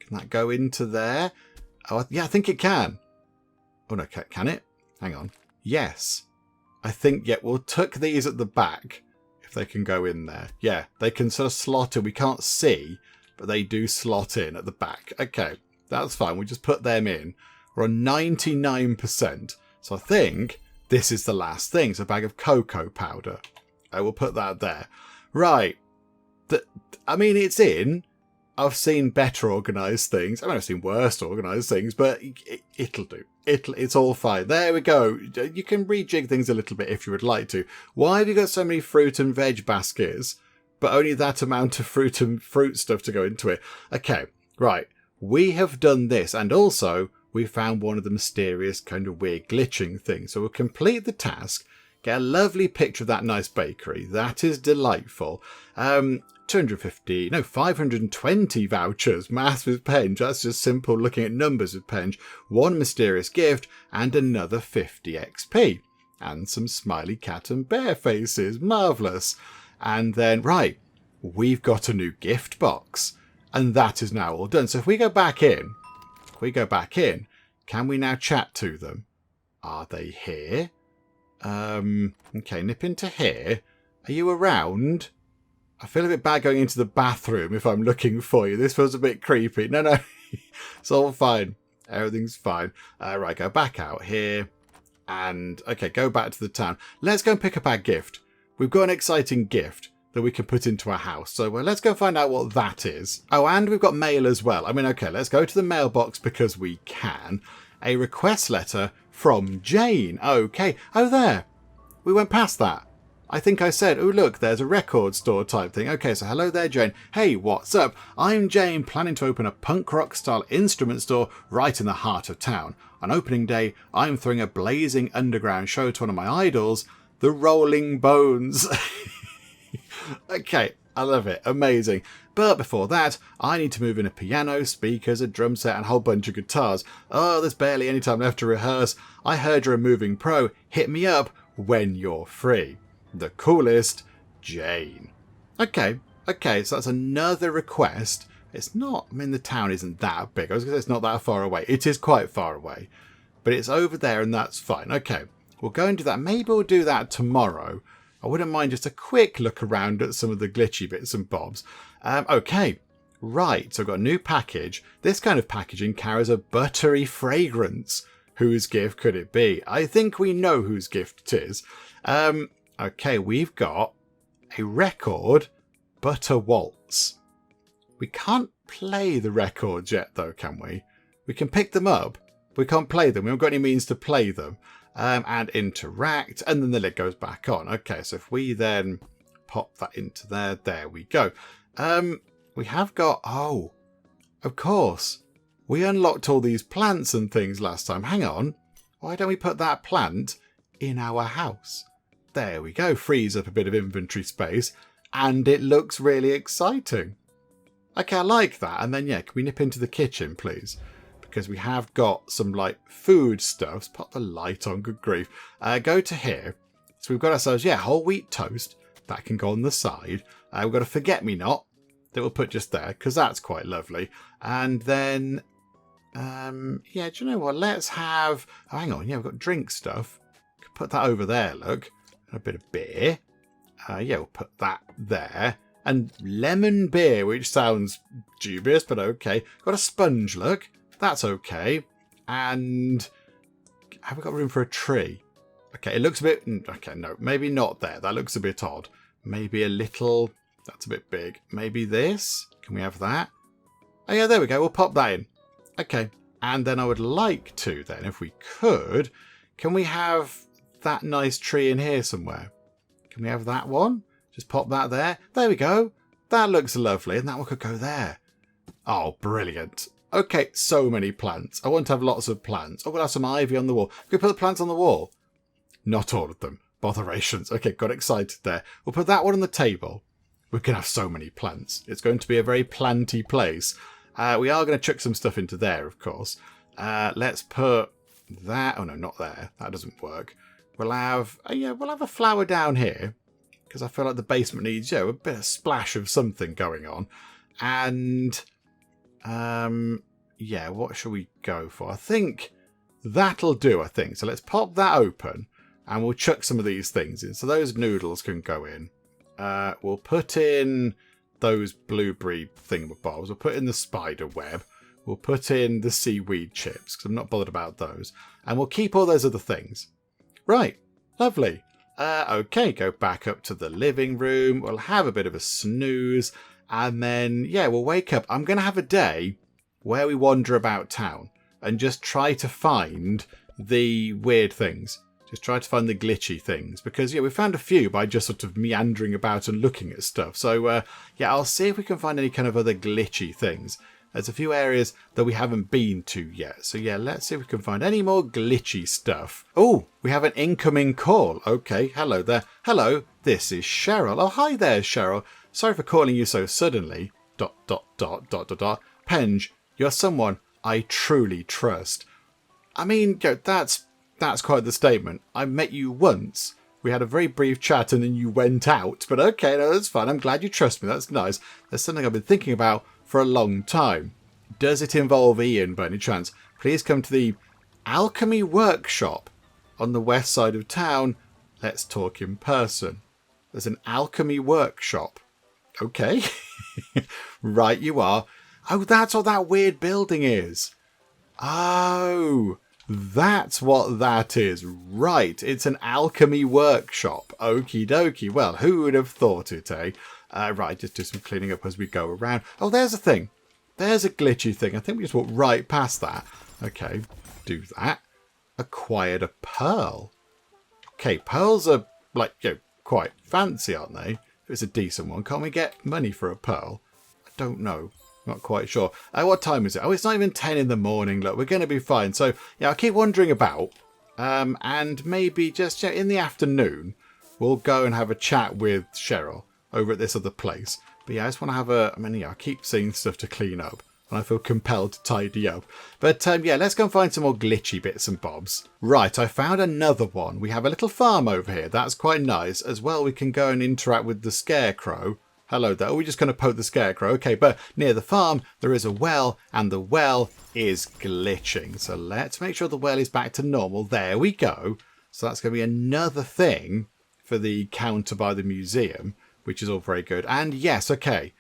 Can that go into there? Oh, yeah, I think it can. Oh, no, can it? Hang on. Yes. I think, yeah, we'll tuck these at the back if they can go in there. Yeah, they can sort of slot in. We can't see, but they do slot in at the back. Okay, that's fine. We just put them in. We're on 99%. So I think this is the last thing. It's a bag of cocoa powder. I will put that there. Right. I mean, it's in. I've seen better organised things. I mean, I've seen worse organised things, but it'll do. It's all fine. There we go. You can rejig things a little bit if you would like to. Why have you got so many fruit and veg baskets, but only that amount of fruit and fruit stuff to go into it? Okay, right. We have done this, and also we found one of the mysterious kind of weird glitching things. So we'll complete the task, get a lovely picture of that nice bakery. That is delightful. 520 vouchers. Math with Penge. That's just simple looking at numbers with Penge. One mysterious gift and another 50 XP. And some smiley cat and bear faces. Marvellous. And then, right, we've got a new gift box. And that is now all done. So if we go back in, can we now chat to them? Are they here? Okay, nip into here. Are you around? I feel a bit bad going into the bathroom if I'm looking for you. This feels a bit creepy. No. It's all fine. Everything's fine. Right, go back out here. And, okay, go back to the town. Let's go and pick up our gift. We've got an exciting gift that we can put into our house. So let's go find out what that is. Oh, and we've got mail as well. I mean, okay, let's go to the mailbox because we can. A request letter from Jane. Okay. Oh, there. We went past that. I think I said, oh, look, there's a record store type thing. Okay, so hello there, Jane. Hey, what's up? I'm Jane, planning to open a punk rock style instrument store right in the heart of town. On opening day, I'm throwing a blazing underground show to one of my idols, the Rolling Bones. Okay, I love it. Amazing. But before that, I need to move in a piano, speakers, a drum set, and a whole bunch of guitars. Oh, there's barely any time left to rehearse. I heard you're a moving pro. Hit me up when you're free. The coolest, Jane. Okay, so that's another request. It's not, I mean, the town isn't that big. I was going to say it's not that far away. It is quite far away. But it's over there and that's fine. Okay, we'll go and do that. Maybe we'll do that tomorrow. I wouldn't mind just a quick look around at some of the glitchy bits and bobs. Okay, right, so I've got a new package. This kind of packaging carries a buttery fragrance. Whose gift could it be? I think we know whose gift it is. Okay, we've got a record, Butter Waltz. We can't play the records yet, though, can we? We can pick them up. We can't play them. We haven't got any means to play them. And interact, and then the lid goes back on. Okay, so if we then pop that into there, there we go. We have got, oh, of course, we unlocked all these plants and things last time. Hang on, why don't we put that plant in our house? There we go, frees up a bit of inventory space, and it looks really exciting. Okay, I like that. And then, yeah, can we nip into the kitchen, please? Because we have got some, like, food stuff. Let's put the light on, good grief. Go to here. So we've got ourselves, yeah, whole wheat toast. That can go on the side. We've got a forget-me-not. that we'll put just there, because that's quite lovely. And then, yeah, do you know what? Let's have... Oh, hang on. Yeah, we've got drink stuff. Put that over there, look. And a bit of beer. Yeah, we'll put that there. And lemon beer, which sounds dubious, but okay. Got a sponge, look. That's okay. And have we got room for a tree? Okay, it looks a bit... Okay, no, maybe not there. That looks a bit odd. Maybe a little... That's a bit big. Maybe this? Can we have that? Oh, yeah, there we go. We'll pop that in. Okay. And then I would like to, then, if we could, can we have that nice tree in here somewhere? Can we have that one? Just pop that there. There we go. That looks lovely. And that one could go there. Oh, brilliant. Okay, so many plants. I want to have lots of plants. Oh, we'll have some ivy on the wall. Can we put the plants on the wall? Not all of them. Botherations. Okay, got excited there. We'll put that one on the table. We can have so many plants. It's going to be a very planty place. We are going to chuck some stuff into there, of course. Let's put that... Oh, no, not there. That doesn't work. We'll have... yeah, we'll have a flower down here. Because I feel like the basement needs, a bit of splash of something going on. And... yeah, what shall we go for? I think that'll do, I think. So let's pop that open. And we'll chuck some of these things in. So those noodles can go in. We'll put in those blueberry thingamabobs. We'll put in the spider web. We'll put in the seaweed chips, because I'm not bothered about those. And we'll keep all those other things. Right. Lovely. Okay, go back up to the living room. We'll have a bit of a snooze. And then, yeah, we'll wake up. I'm going to have a day where we wander about town and just try to find the weird things. Just try to find the glitchy things. Because, yeah, we found a few by just sort of meandering about and looking at stuff. So, yeah, I'll see if we can find any kind of other glitchy things. There's a few areas that we haven't been to yet. So, yeah, let's see if we can find any more glitchy stuff. Oh, we have an incoming call. Okay, hello there. Hello, this is Cheryl. Oh, hi there, Cheryl. Sorry for calling you so suddenly. ... Penge, you're someone I truly trust. I mean, that's quite the statement. I met you once. We had a very brief chat and then you went out. But okay, no, that's fine. I'm glad you trust me. That's nice. There's something I've been thinking about for a long time. Does it involve Ian by any chance? Please come to the Alchemy Workshop on the west side of town. Let's talk in person. There's an Alchemy Workshop. Okay. Right, you are. Oh, that's what that weird building is. Oh, that's what that is. Right, it's an alchemy workshop. Okie dokie. Well, who would have thought it, eh? Right, just do some cleaning up as we go around. Oh, there's a thing. There's a glitchy thing. I think we just walked right past that. Okay, do that. Acquired a pearl. Okay, pearls are, like, quite fancy, aren't they? If it's a decent one. Can't we get money for a pearl? I don't know. Not quite sure. What time is it? Oh, it's not even 10 in the morning. Look, we're going to be fine. So, yeah, I'll keep wandering about. And maybe just in the afternoon, we'll go and have a chat with Cheryl over at this other place. But yeah, I just want to have I keep seeing stuff to clean up. And I feel compelled to tidy up. But, yeah, let's go and find some more glitchy bits and bobs. Right, I found another one. We have a little farm over here. That's quite nice. As well, we can go and interact with the scarecrow. Hello there. We're just going to poke the scarecrow. Okay, but near the farm, there is a well, and the well is glitching. So let's make sure the well is back to normal. There we go. So that's going to be another thing for the counter by the museum, which is all very good. And yes, okay.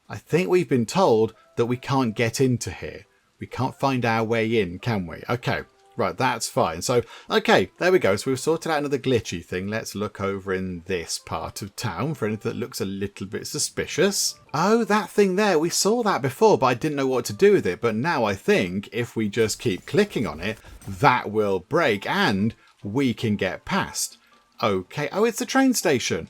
I think we've been told that we can't get into here. We can't find our way in, can we? Okay. Right, that's fine. So, okay, there we go. So we've sorted out another glitchy thing. Let's look over in this part of town for anything that looks a little bit suspicious. Oh, that thing there. We saw that before, but I didn't know what to do with it. But now I think if we just keep clicking on it, that will break and we can get past. Okay. Oh, it's the train station.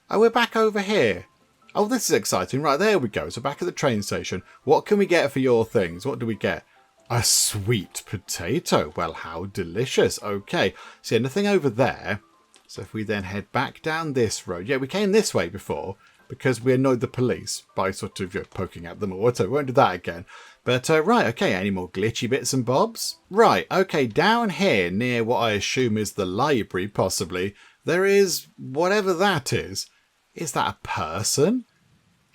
Oh, we're back over here. Oh, this is exciting. Right, there we go. So back at the train station. What can we get for your things? What do we get? A sweet potato. Well, how delicious. Okay. See, anything over there? So if we then head back down this road. Yeah, we came this way before because we annoyed the police by sort of poking at them or whatever. We won't do that again. But, right, okay. Any more glitchy bits and bobs? Right, okay. Down here near what I assume is the library, possibly, there is whatever that is. Is that a person?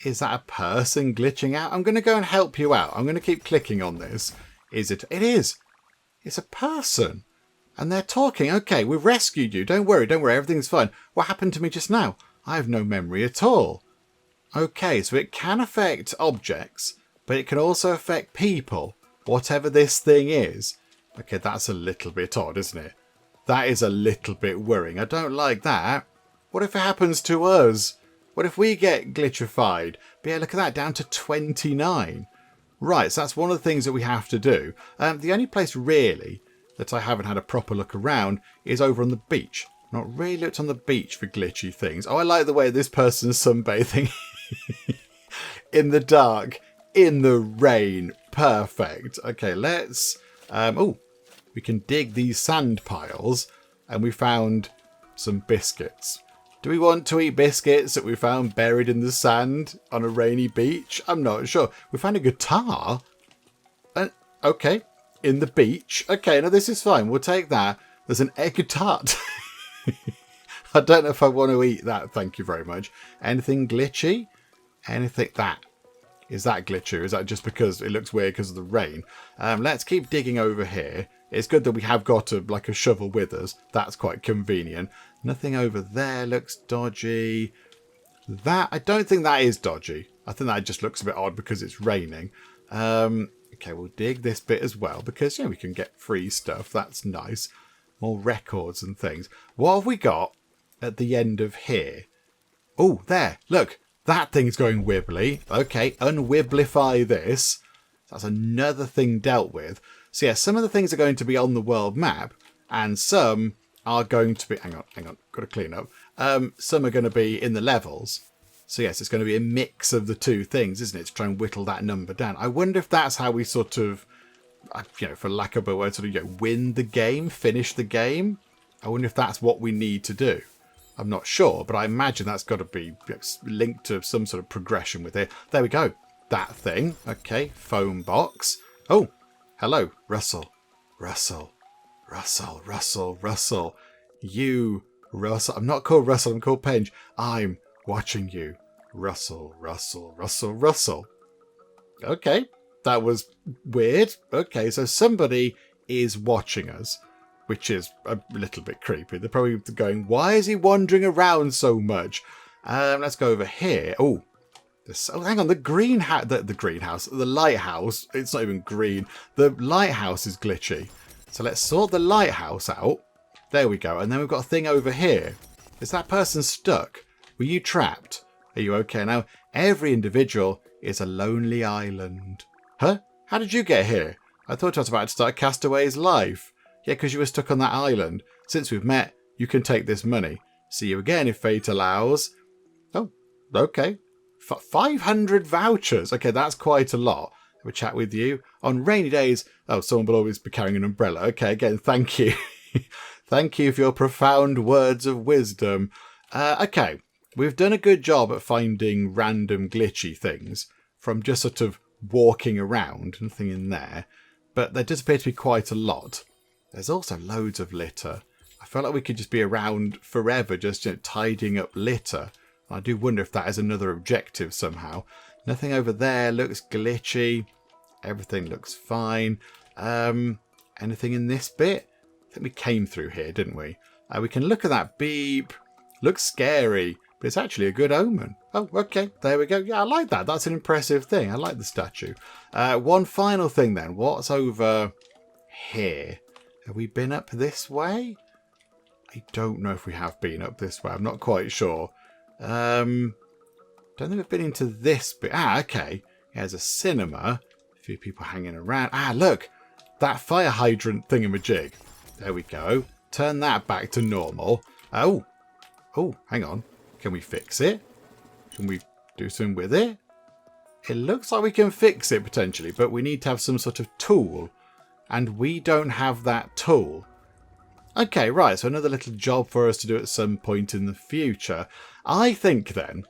Is that a person glitching out? I'm going to go and help you out. I'm going to keep clicking on this. Is it? It is. It's a person. And they're talking. Okay, we've rescued you. Don't worry, everything's fine. What happened to me just now? I have no memory at all. Okay, so it can affect objects, but it can also affect people, whatever this thing is. Okay, that's a little bit odd, isn't it? That is a little bit worrying. I don't like that. What if it happens to us? What if we get glitchified? But yeah, look at that, down to 29. Right, so that's one of the things that we have to do. The only place really that I haven't had a proper look around is over on the beach. Not really looked on the beach for glitchy things. Oh, I like the way this person's sunbathing in the dark, in the rain. Perfect. Okay, let's... we can dig these sand piles, and we found some biscuits. Do we want to eat biscuits that we found buried in the sand on a rainy beach? I'm not sure. We found a guitar. Okay, in the beach. Okay, no, this is fine. We'll take that. There's an egg tart. I don't know if I want to eat that. Thank you very much. Anything glitchy? Anything that? Is that glitchy? Or is that just because it looks weird because of the rain? Let's keep digging over here. It's good that we have got a shovel with us. That's quite convenient. Nothing over there looks dodgy. That, I don't think that is dodgy. I think that just looks a bit odd because it's raining. Okay, we'll dig this bit as well because, we can get free stuff. That's nice. More records and things. What have we got at the end of here? Oh, there. Look. That thing's going wibbly. Okay, unwibblify this. That's another thing dealt with. So yeah, some of the things are going to be on the world map, and some are going to be... Hang on. Got to clean up. Some are going to be in the levels. So yes, it's going to be a mix of the two things, isn't it? To try and whittle that number down. I wonder if that's how we sort of, for lack of a word, sort of, win the game, finish the game. I wonder if that's what we need to do. I'm not sure, but I imagine that's got to be linked to some sort of progression with it. There we go. That thing. Okay, phone box. Oh, hello, Russell. Russell. You, Russell. I'm not called Russell, I'm called Penge. I'm watching you. Russell. Okay, that was weird. Okay, so somebody is watching us, which is a little bit creepy. They're probably going, why is he wandering around so much? Let's go over here. Oh, hang on. The greenhouse, the lighthouse. It's not even green. The lighthouse is glitchy. So let's sort the lighthouse out. There we go. And then we've got a thing over here. Is that person stuck? Were you trapped? Are you okay? Now, every individual is a lonely island. Huh? How did you get here? I thought I was about to start Castaway's life. Yeah, because you were stuck on that island. Since we've met, you can take this money. See you again if fate allows. Oh, okay. 500 vouchers. Okay, that's quite a lot. Have a chat with you. On rainy days, someone will always be carrying an umbrella. Okay, again, thank you. Thank you for your profound words of wisdom. Okay, we've done a good job at finding random glitchy things from just sort of walking around. Nothing in there. But there does appear to be quite a lot. There's also loads of litter. I feel like we could just be around forever just tidying up litter. I do wonder if that is another objective somehow. Nothing over there looks glitchy. Everything looks fine. Anything in this bit? I think we came through here, didn't we? We can look at that beep. Looks scary, but it's actually a good omen. Oh, okay. There we go. Yeah, I like that. That's an impressive thing. I like the statue. One final thing then. What's over here? Have we been up this way? I don't know if we have been up this way. I'm not quite sure. Don't think we've been into this bit. Okay. There's a cinema. A few people hanging around. Look. That fire hydrant thingamajig. There we go. Turn that back to normal. Oh, hang on. Can we fix it? Can we do something with it? It looks like we can fix it potentially, but we need to have some sort of tool. And we don't have that tool. Okay, right, so another little job for us to do at some point in the future. I think then,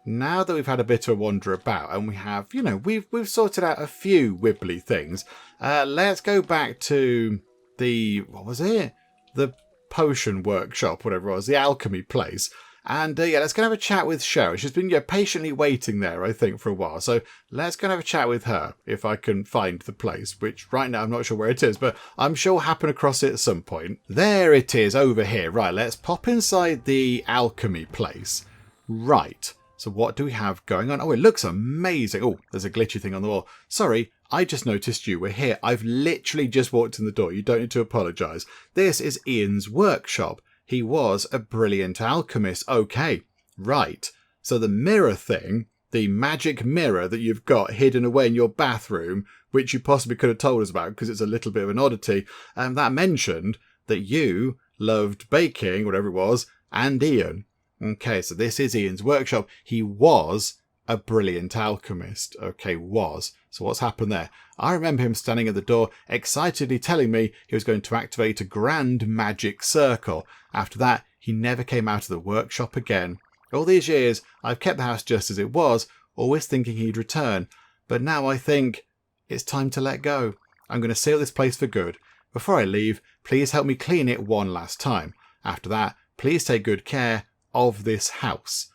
now that we've had a bit of a wander about and we have, we've sorted out a few wibbly things, let's go back to the, what was it? The potion workshop, whatever it was, the alchemy place. And yeah, let's go and have a chat with Cheryl. She's been patiently waiting there, I think, for a while. So let's go and have a chat with her if I can find the place, which right now I'm not sure where it is, but I'm sure we'll happen across it at some point. There it is over here. Right, let's pop inside the alchemy place. Right. So what do we have going on? Oh, it looks amazing. Oh, there's a glitchy thing on the wall. Sorry, I just noticed you were here. I've literally just walked in the door. You don't need to apologise. This is Ian's workshop. He was a brilliant alchemist. Okay, right. So the mirror thing, the magic mirror that you've got hidden away in your bathroom, which you possibly could have told us about because it's a little bit of an oddity, that mentioned that you loved baking, whatever it was, and Ian. Okay, so this is Ian's workshop. He was a brilliant alchemist. Okay, was. So what's happened there? I remember him standing at the door, excitedly telling me he was going to activate a grand magic circle. After that, he never came out of the workshop again. All these years, I've kept the house just as it was, always thinking he'd return. But now I think it's time to let go. I'm going to seal this place for good. Before I leave, please help me clean it one last time. After that, please take good care of this house.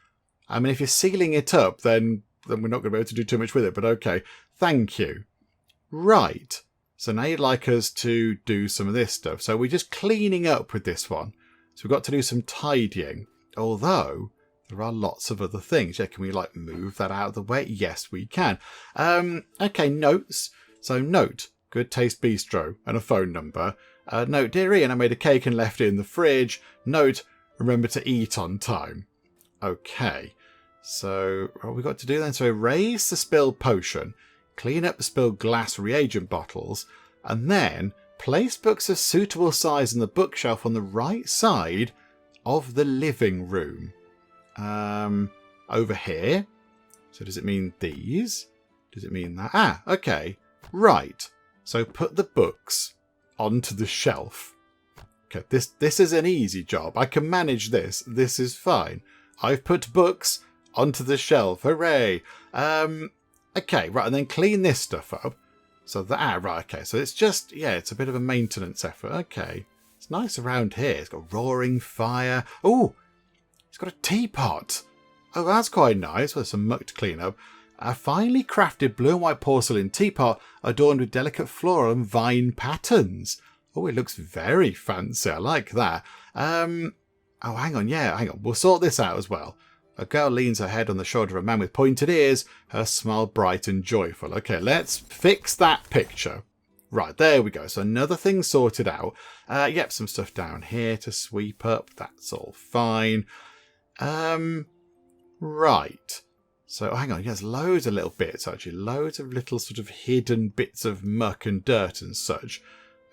I mean, if you're sealing it up, then we're not going to be able to do too much with it, but okay. Thank you. Right. So now you'd like us to do some of this stuff. So we're just cleaning up with this one. So we've got to do some tidying. Although there are lots of other things. Yeah, can we like move that out of the way? Yes, we can. Okay, notes. So note, Good Taste Bistro and a phone number. Note, dear Ian, I made a cake and left it in the fridge. Note, remember to eat on time. Okay. So what we've got to do then, so erase the spilled potion, clean up the spilled glass reagent bottles, and then place books of suitable size on the bookshelf on the right side of the living room. Over here. So does it mean these? Does it mean that? Ah, okay. Right. So put the books onto the shelf. Okay, this is an easy job. I can manage this. This is fine. I've put books onto the shelf. Hooray. Okay, right, and then clean this stuff up. So that, right, okay. So it's just, yeah, it's a bit of a maintenance effort. Okay. It's nice around here. It's got roaring fire. Oh, it's got a teapot. Oh, that's quite nice. With some muck to clean up. A finely crafted blue and white porcelain teapot adorned with delicate floral and vine patterns. Oh, it looks very fancy. I like that. Oh, hang on. Yeah, hang on. We'll sort this out as well. A girl leans her head on the shoulder of a man with pointed ears, her smile bright and joyful. Okay, let's fix that picture. Right, there we go. So another thing sorted out. Yep, some stuff down here to sweep up. That's all fine. Right. So, hang on. Yes, loads of little bits, actually. Loads of little sort of hidden bits of muck and dirt and such.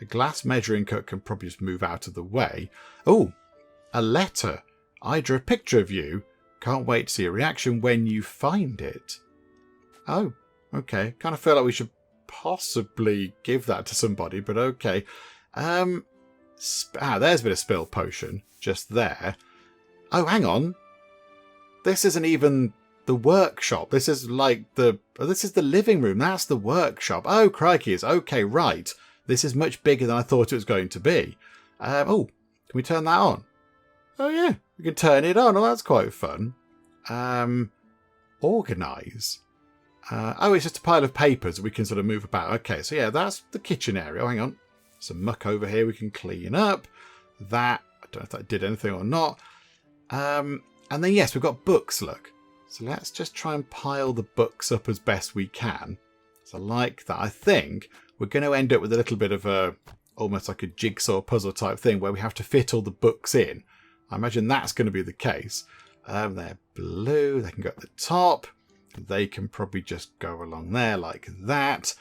A glass measuring cup can probably just move out of the way. Oh, a letter. I drew a picture of you. Can't wait to see your reaction when you find it. Oh, okay. Kind of feel like we should possibly give that to somebody, but okay. There's a bit of spilled potion just there. Oh, hang on. This isn't even the workshop. This is like this is the living room. That's the workshop. Oh, crikey. Okay, right. This is much bigger than I thought it was going to be. Oh, can we turn that on? Oh, yeah. We can turn it on. Oh, that's quite fun. Organise. Oh, it's just a pile of papers we can sort of move about. Okay, so yeah, that's the kitchen area. Oh, hang on. Some muck over here we can clean up. That, I don't know if that did anything or not. And then, yes, we've got books, look. So let's just try and pile the books up as best we can. So like that, I think we're going to end up with a little bit of a, almost like a jigsaw puzzle type thing where we have to fit all the books in. I imagine that's going to be the case. They're blue. They can go at the top. They can probably just go along there like that.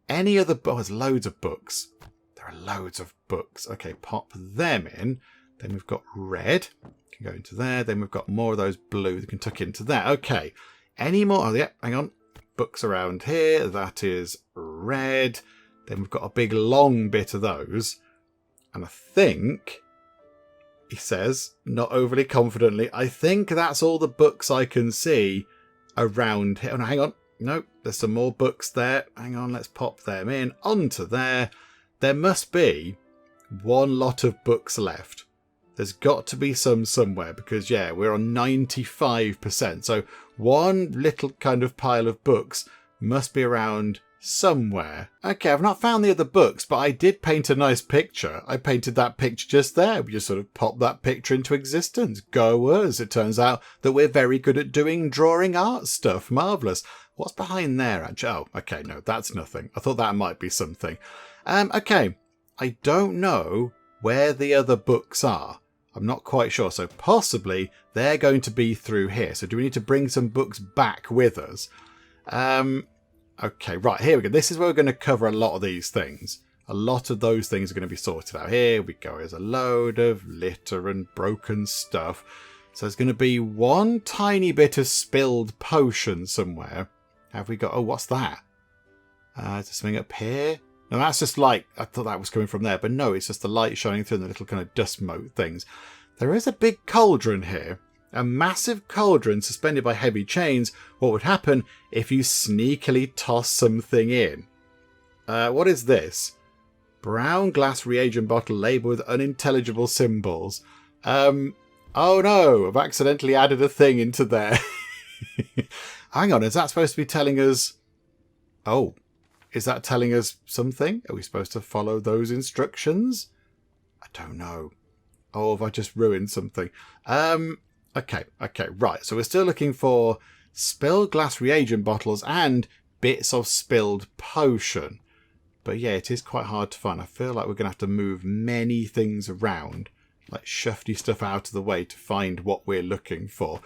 Any other books? Oh, there's loads of books. There are loads of books. Okay, pop them in. Then we've got red. Can go into there. Then we've got more of those blue that can tuck into there. Okay. Any more? Oh, yeah. Hang on. Books around here. That is red. Then we've got a big long bit of those. And I think, he says, not overly confidently, I think that's all the books I can see around here. Oh, no, hang on. Nope. There's some more books there. Hang on. Let's pop them in. Onto there. There must be one lot of books left. There's got to be some somewhere because, yeah, we're on 95%. So one little kind of pile of books must be around somewhere. Okay, I've not found the other books, but I did paint a nice picture. I painted that picture just there. We just sort of popped that picture into existence. Go us. It turns out that we're very good at drawing art stuff. Marvellous. What's behind there, actually? Oh, okay, no, that's nothing. I thought that might be something. Okay, I don't know where the other books are. I'm not quite sure. So possibly they're going to be through here. So do we need to bring some books back with us? Okay, right, here we go. This is where we're going to cover a lot of these things. A lot of those things are going to be sorted out. Here we go. There's a load of litter and broken stuff. So there's going to be one tiny bit of spilled potion somewhere. Have we got... Oh, what's that? Is there something up here? No, that's just light. I thought that was coming from there. But no, it's just the light shining through the little kind of dust mote things. There is a big cauldron here. A massive cauldron suspended by heavy chains. What would happen if you sneakily toss something in? What is this? Brown glass reagent bottle labelled with unintelligible symbols. Oh no, I've accidentally added a thing into there. Hang on, is that supposed to be telling us... Oh, is that telling us something? Are we supposed to follow those instructions? I don't know. Oh, have I just ruined something? Okay, right. So we're still looking for spilled glass reagent bottles and bits of spilled potion. But yeah, it is quite hard to find. I feel like we're going to have to move many things around, like shufty stuff out of the way to find what we're looking for.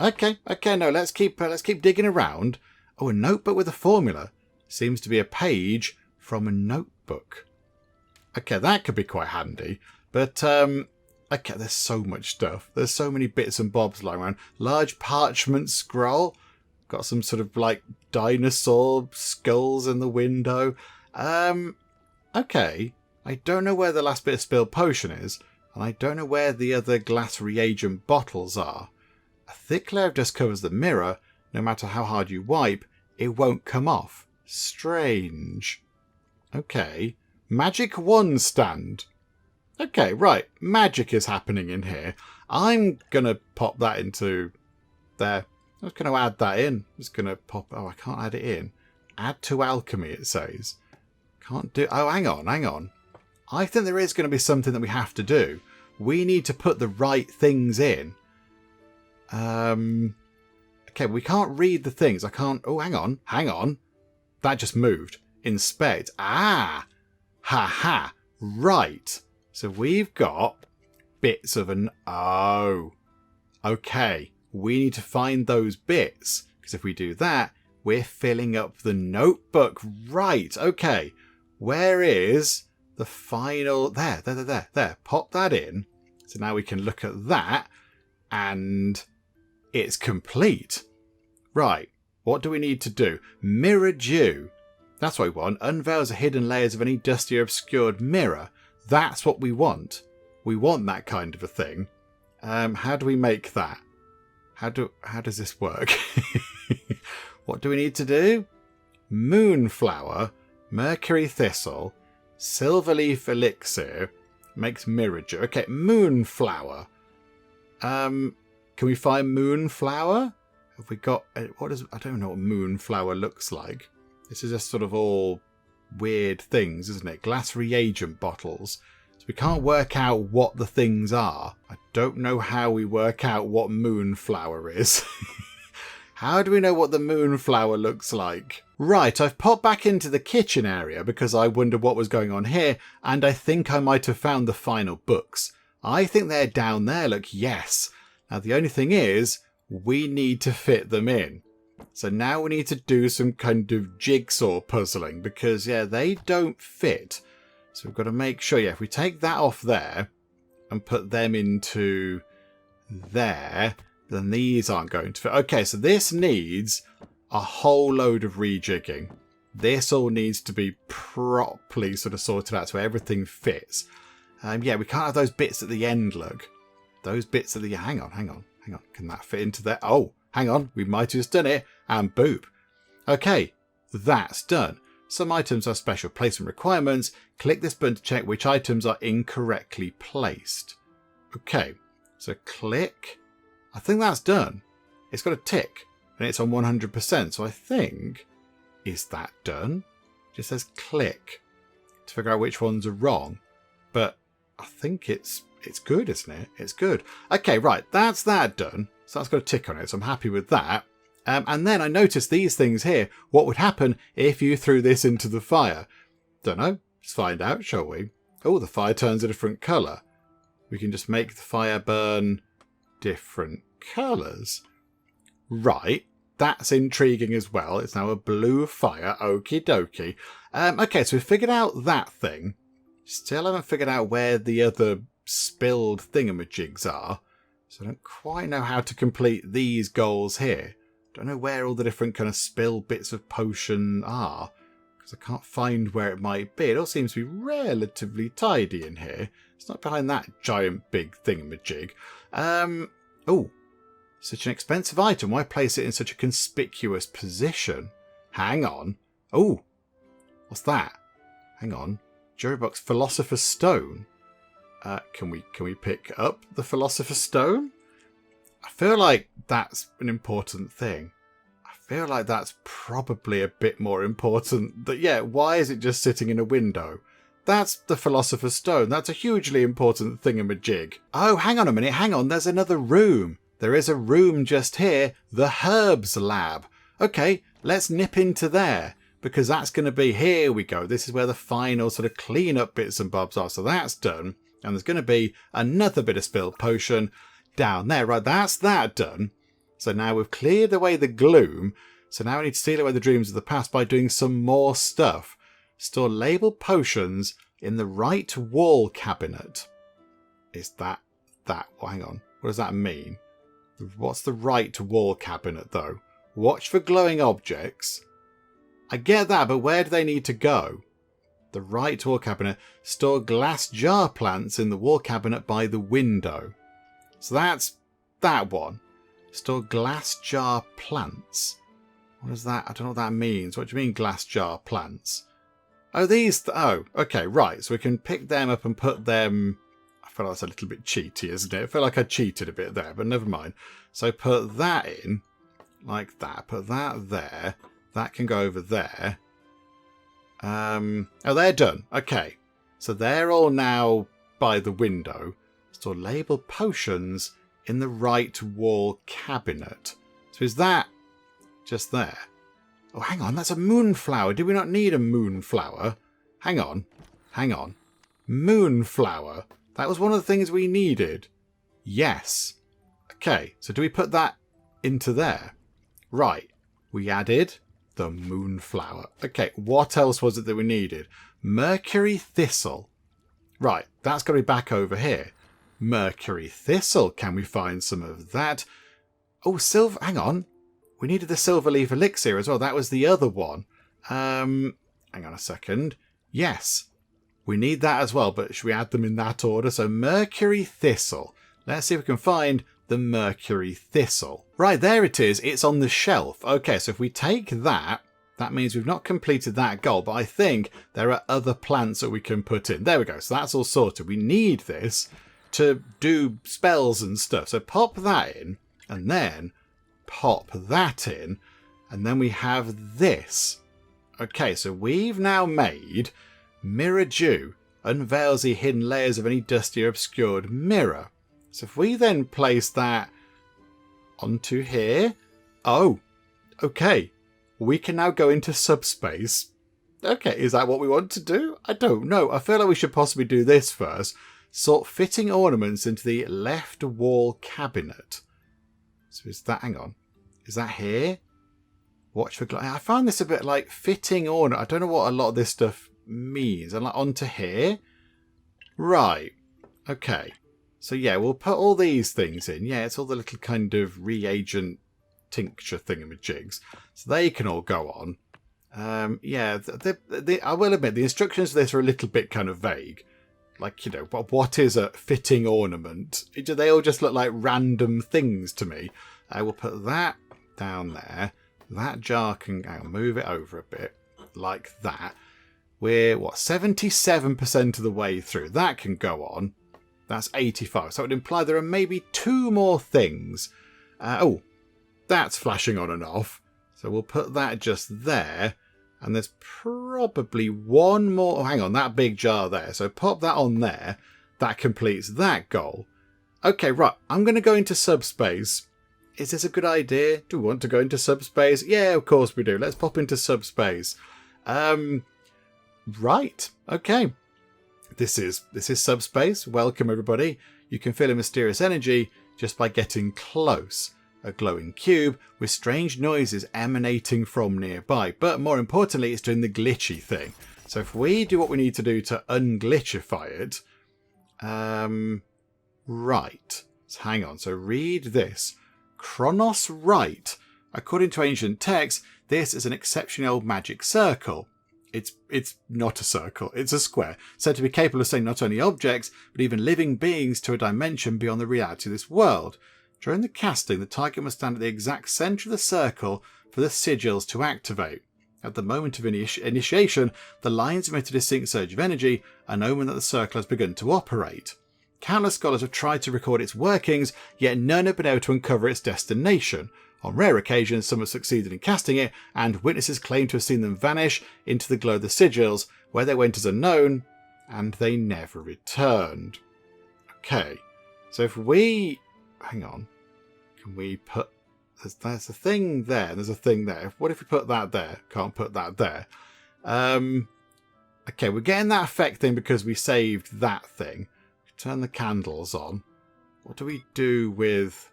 Okay, no, let's keep digging around. Oh, a notebook with a formula. Seems to be a page from a notebook. Okay, that could be quite handy. But, okay, there's so much stuff. There's so many bits and bobs lying around. Large parchment scroll. Got some sort of, like, dinosaur skulls in the window. Okay. I don't know where the last bit of spilled potion is. And I don't know where the other glass reagent bottles are. A thick layer of dust covers the mirror. No matter how hard you wipe, it won't come off. Strange. Okay. Magic wand stand. Okay, right. Magic is happening in here. I'm going to pop that into there. I'm just going to add that in. I'm just going to pop... Oh, I can't add it in. Add to alchemy, it says. Can't do... Oh, hang on. I think there is going to be something that we have to do. We need to put the right things in. Okay, we can't read the things. I can't... Oh, hang on. That just moved. Inspect. Ah! Ha. Right. So we've got bits of an... Oh. Okay. We need to find those bits. Because if we do that, we're filling up the notebook. Right. Okay. Where is the final... There. Pop that in. So now we can look at that. And it's complete. Right. What do we need to do? Mirror dew. That's what we want. Unveils the hidden layers of any dusty or obscured mirror. That's what we want. We want that kind of a thing. How do we make that? How does this work? What do we need to do? Moonflower, mercury thistle, silverleaf elixir, makes mirror dew. Okay, moonflower. Can we find moonflower? Have we got... I don't know what moonflower looks like. This is just sort of all weird things, isn't it? Glass reagent bottles. So we can't work out what the things are. I don't know how we work out what moonflower is. How do we know what the moonflower looks like? Right, I've popped back into the kitchen area because I wondered what was going on here, and I think I might have found the final books. I think they're down there, look, yes. Now the only thing is, we need to fit them in. So now we need to do some kind of jigsaw puzzling because, yeah, they don't fit. So we've got to make sure, yeah, if we take that off there and put them into there, then these aren't going to fit. Okay, so this needs a whole load of rejigging. This all needs to be properly sort of sorted out so everything fits. Yeah, we can't have those bits at the end, look. Those bits at the... Hang on. Can that fit into there? Oh, hang on. We might have just done it. And boop. Okay, that's done. Some items have special placement requirements. Click this button to check which items are incorrectly placed. Okay, so click. I think that's done. It's got a tick and it's on 100%. So I think, is that done? It just says click to figure out which ones are wrong. But I think it's good, isn't it? It's good. Okay, right, that's that done. So that's got a tick on it, so I'm happy with that. And then I noticed these things here. What would happen if you threw this into the fire? Don't know. Let's find out, shall we? Oh, the fire turns a different colour. We can just make the fire burn different colours. Right. That's intriguing as well. It's now a blue fire. Okie dokie. Okay, so we've figured out that thing. Still haven't figured out where the other spilled thingamajigs are. So I don't quite know how to complete these goals here. Don't know where all the different kind of spilled bits of potion are. Because I can't find where it might be. It all seems to be relatively tidy in here. It's not behind that giant big thingamajig. Oh, such an expensive item. Why place it in such a conspicuous position? Hang on. Oh, what's that? Hang on. Jury box Philosopher's Stone. Can we pick up the Philosopher's Stone? I feel like that's an important thing. I feel like that's probably a bit more important. That yeah, why is it just sitting in a window? That's the Philosopher's Stone. That's a hugely important thingamajig. Oh, hang on a minute. Hang on. There's another room. There is a room just here. The Herbs Lab. Okay, let's nip into there. Because that's going to be, here we go. This is where the final sort of clean up bits and bobs are. So that's done. And there's going to be another bit of spilled potion down there. Right, that's that done. So now we've cleared away the gloom. So now we need to steal away the dreams of the past by doing some more stuff. Store labeled potions in the right wall cabinet. Is that? Well, hang on. What does that mean? What's the right wall cabinet, though? Watch for glowing objects. I get that, but where do they need to go? The right wall cabinet. Store glass jar plants in the wall cabinet by the window. So that's that one. Store glass jar plants. What is that? I don't know what that means. What do you mean glass jar plants? Oh, these. Oh, okay, right. So we can pick them up and put them. I feel like that's a little bit cheaty, isn't it? I feel like I cheated a bit there, but never mind. So put that in like that. Put that there. That can go over there. Oh, they're done. Okay. So they're all now by the window. Store labeled potions in the right wall cabinet. So is that just there? Oh, hang on. That's a moonflower. Did we not need a moonflower? Hang on. Hang on. Moonflower. That was one of the things we needed. Yes. Okay. So do we put that into there? Right. We added the moonflower. Okay, what else was it that we needed? Mercury thistle. Right, that's got to be back over here. Mercury thistle. Can we find some of that? Oh, silver. Hang on. We needed the silver leaf elixir as well. That was the other one. Hang on a second. Yes, we need that as well, but should we add them in that order? So mercury thistle. Let's see if we can find the mercury thistle. Right, there it is. It's on the shelf. Okay, so if we take that, that means we've not completed that goal, but I think there are other plants that we can put in. There we go. So that's all sorted. We need this to do spells and stuff. So pop that in, and then pop that in, and then we have this. Okay, so we've now made Mirror Dew. Unveils the hidden layers of any dusty or obscured mirror. So if we then place that onto here. Oh, okay. We can now go into Subspace. Okay, is that what we want to do? I don't know. I feel like we should possibly do this first. Sort fitting ornaments into the left wall cabinet. So is that, hang on. Is that here? Watch for, I find this a bit like fitting ornament. I don't know what a lot of this stuff means. I'm like onto here. Right. Okay. So yeah, we'll put all these things in. Yeah, it's all the little kind of reagent tincture thingamajigs. So they can all go on. Yeah, I will admit, the instructions for this are a little bit kind of vague. Like, you know, what is a fitting ornament? They all just look like random things to me. I will put that down there. That jar can, I'll move it over a bit. like that. We're, what, 77% of the way through. That can go on. That's 85. So it would imply there are maybe 2 more things. Oh, that's flashing on and off. So we'll put that just there. And there's probably 1 more. Oh, hang on, that big jar there. So pop that on there. That completes that goal. Okay, right. I'm going to go into Subspace. Is this a good idea? Do we want to go into Subspace? Yeah, of course we do. Let's pop into Subspace. Right. Okay. This is Subspace. Welcome, everybody. You can feel a mysterious energy just by getting close. A glowing cube with strange noises emanating from nearby. But more importantly, it's doing the glitchy thing. So if we do what we need to do to unglitchify it... right. So hang on. So read this. Chronos right. According to ancient texts, this is an exceptionally old magic circle. It's not a circle, it's a square, said to be capable of sending not only objects, but even living beings to a dimension beyond the reality of this world. During the casting, the target must stand at the exact centre of the circle for the sigils to activate. At the moment of initiation, the lines emit a distinct surge of energy, an omen that the circle has begun to operate. Countless scholars have tried to record its workings, yet none have been able to uncover its destination. On rare occasions, some have succeeded in casting it, and witnesses claim to have seen them vanish into the glow of the sigils. Where they went is unknown, and they never returned. Okay, so if we... hang on. Can we put... there's a thing there, and there's a thing there. What if we put that there? Can't put that there. Okay, we're getting that effect thing because we saved that thing. Turn the candles on. What do we do with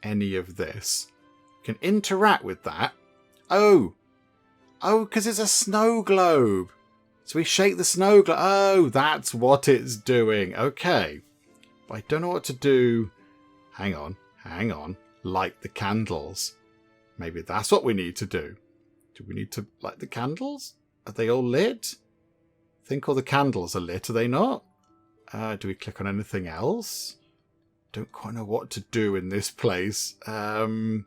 any of this? Can interact with that. Oh, because it's a snow globe. So we shake the snow globe. Oh, that's what it's doing. Okay. But I don't know what to do. Hang on. Light the candles. Maybe that's what we need to do. Do we need to light the candles? Are they all lit? I think all the candles are lit, are they not? Do we click on anything else? Don't quite know what to do in this place. Hang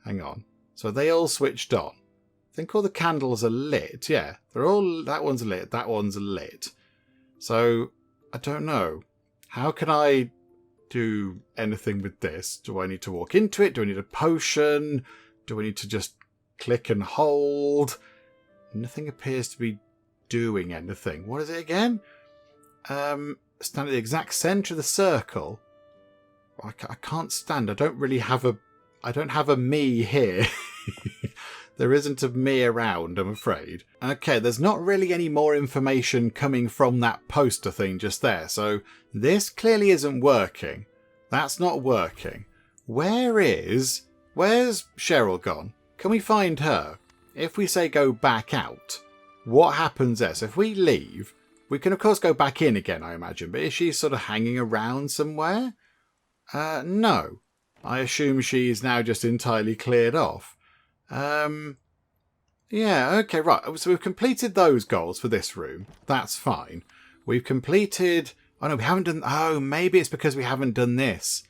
on. So are they all switched on? I think all the candles are lit. Yeah, they're all... that one's lit. That one's lit. So, I don't know. How can I do anything with this? Do I need to walk into it? Do I need a potion? Do I need to just click and hold? Nothing appears to be doing anything. What is it again? Stand at the exact centre of the circle. I can't stand. I don't have a me here. There isn't a me around, I'm afraid. Okay, there's not really any more information coming from that poster thing just there. So this clearly isn't working. That's not working. Where's Cheryl gone? Can we find her? If we say go back out, what happens there? So if we leave, we can of course go back in again, I imagine. But is she sort of hanging around somewhere? No. I assume she's now just entirely cleared off. Yeah, okay, right. So we've completed those goals for this room. That's fine. We've completed... oh, no, we haven't done... oh, maybe it's because we haven't done this.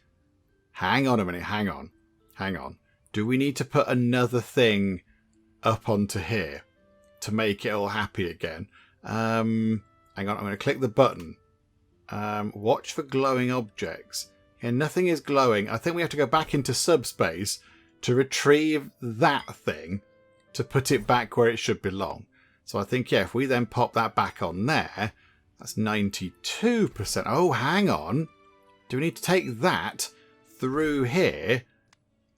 Hang on a minute. Hang on. Do we need to put another thing up onto here to make it all happy again? Hang on, I'm going to click the button. Watch for glowing objects. Yeah, nothing is glowing. I think we have to go back into Subspace to retrieve that thing to put it back where it should belong. So I think, yeah, if we then pop that back on there, that's 92%. Oh, hang on. Do we need to take that through here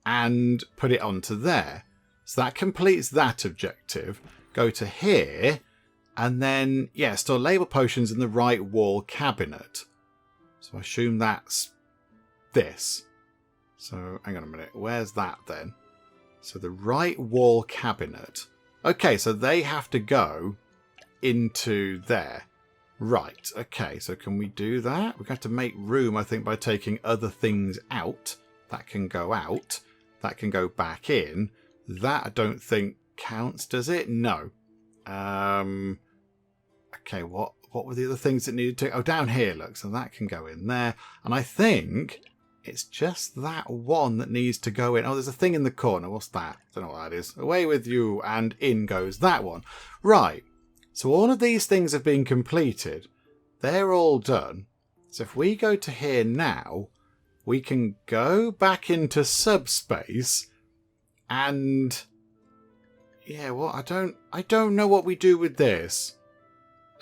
and put it onto there? So that completes that objective. Go to here and then, yeah, store label potions in the right wall cabinet. So I assume that's this. So hang on a minute. Where's that then? So the right wall cabinet. Okay, so they have to go into there. Right. Okay, so can we do that? We're going to have to make room, I think, by taking other things out. That can go out. That can go back in. That I don't think counts, does it? No. Okay, what were the other things that needed to... oh, down here, look. So that can go in there. And I think It's just that one that needs to go in. Oh, there's a thing in the corner. What's that? I don't know what that is. Away with you, and in goes that one. Right. So all of these things have been completed. They're all done. So if we go to here now, we can go back into Subspace and... yeah, well, I don't know what we do with this.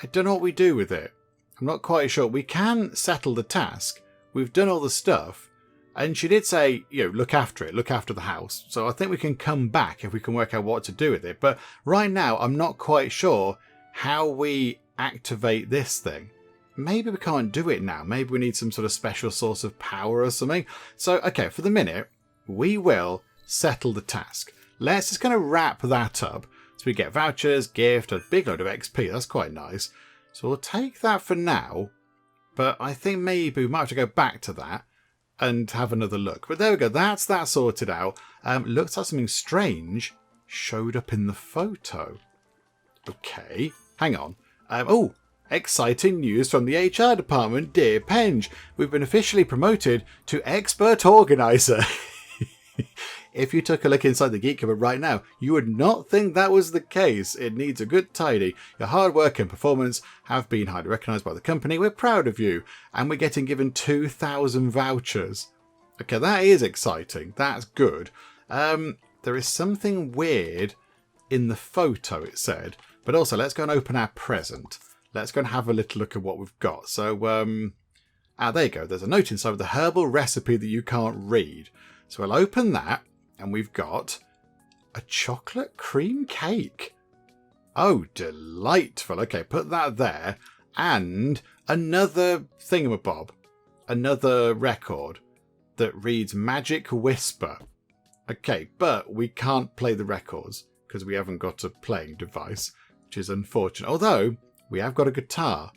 I don't know what we do with it. I'm not quite sure. We can settle the task. We've done all the stuff. And she did say, look after it, look after the house. So I think we can come back if we can work out what to do with it. But right now, I'm not quite sure how we activate this thing. Maybe we can't do it now. Maybe we need some sort of special source of power or something. So, okay, for the minute, we will settle the task. Let's just kind of wrap that up. So we get vouchers, gift, a big load of XP. That's quite nice. So we'll take that for now. But I think maybe we might have to go back to that and have another look. But there we go. That's that sorted out. Looks like something strange showed up in the photo. Okay. Hang on. Oh, exciting news from the HR department. Dear Penge, we've been officially promoted to expert organizer. If you took a look inside the Geek cupboard right now, you would not think that was the case. It needs a good tidy. Your hard work and performance have been highly recognised by the company. We're proud of you. And we're getting given 2,000 vouchers. Okay, that is exciting. That's good. There is something weird in the photo, it said. But also, let's go and open our present. Let's go and have a little look at what we've got. So, there you go. There's a note inside with a herbal recipe that you can't read. So we'll open that. And we've got a chocolate cream cake. Oh, delightful. Okay, put that there. And another thingamabob. Another record that reads Magic Whisper. Okay, but we can't play the records because we haven't got a playing device, which is unfortunate. Although, we have got a guitar.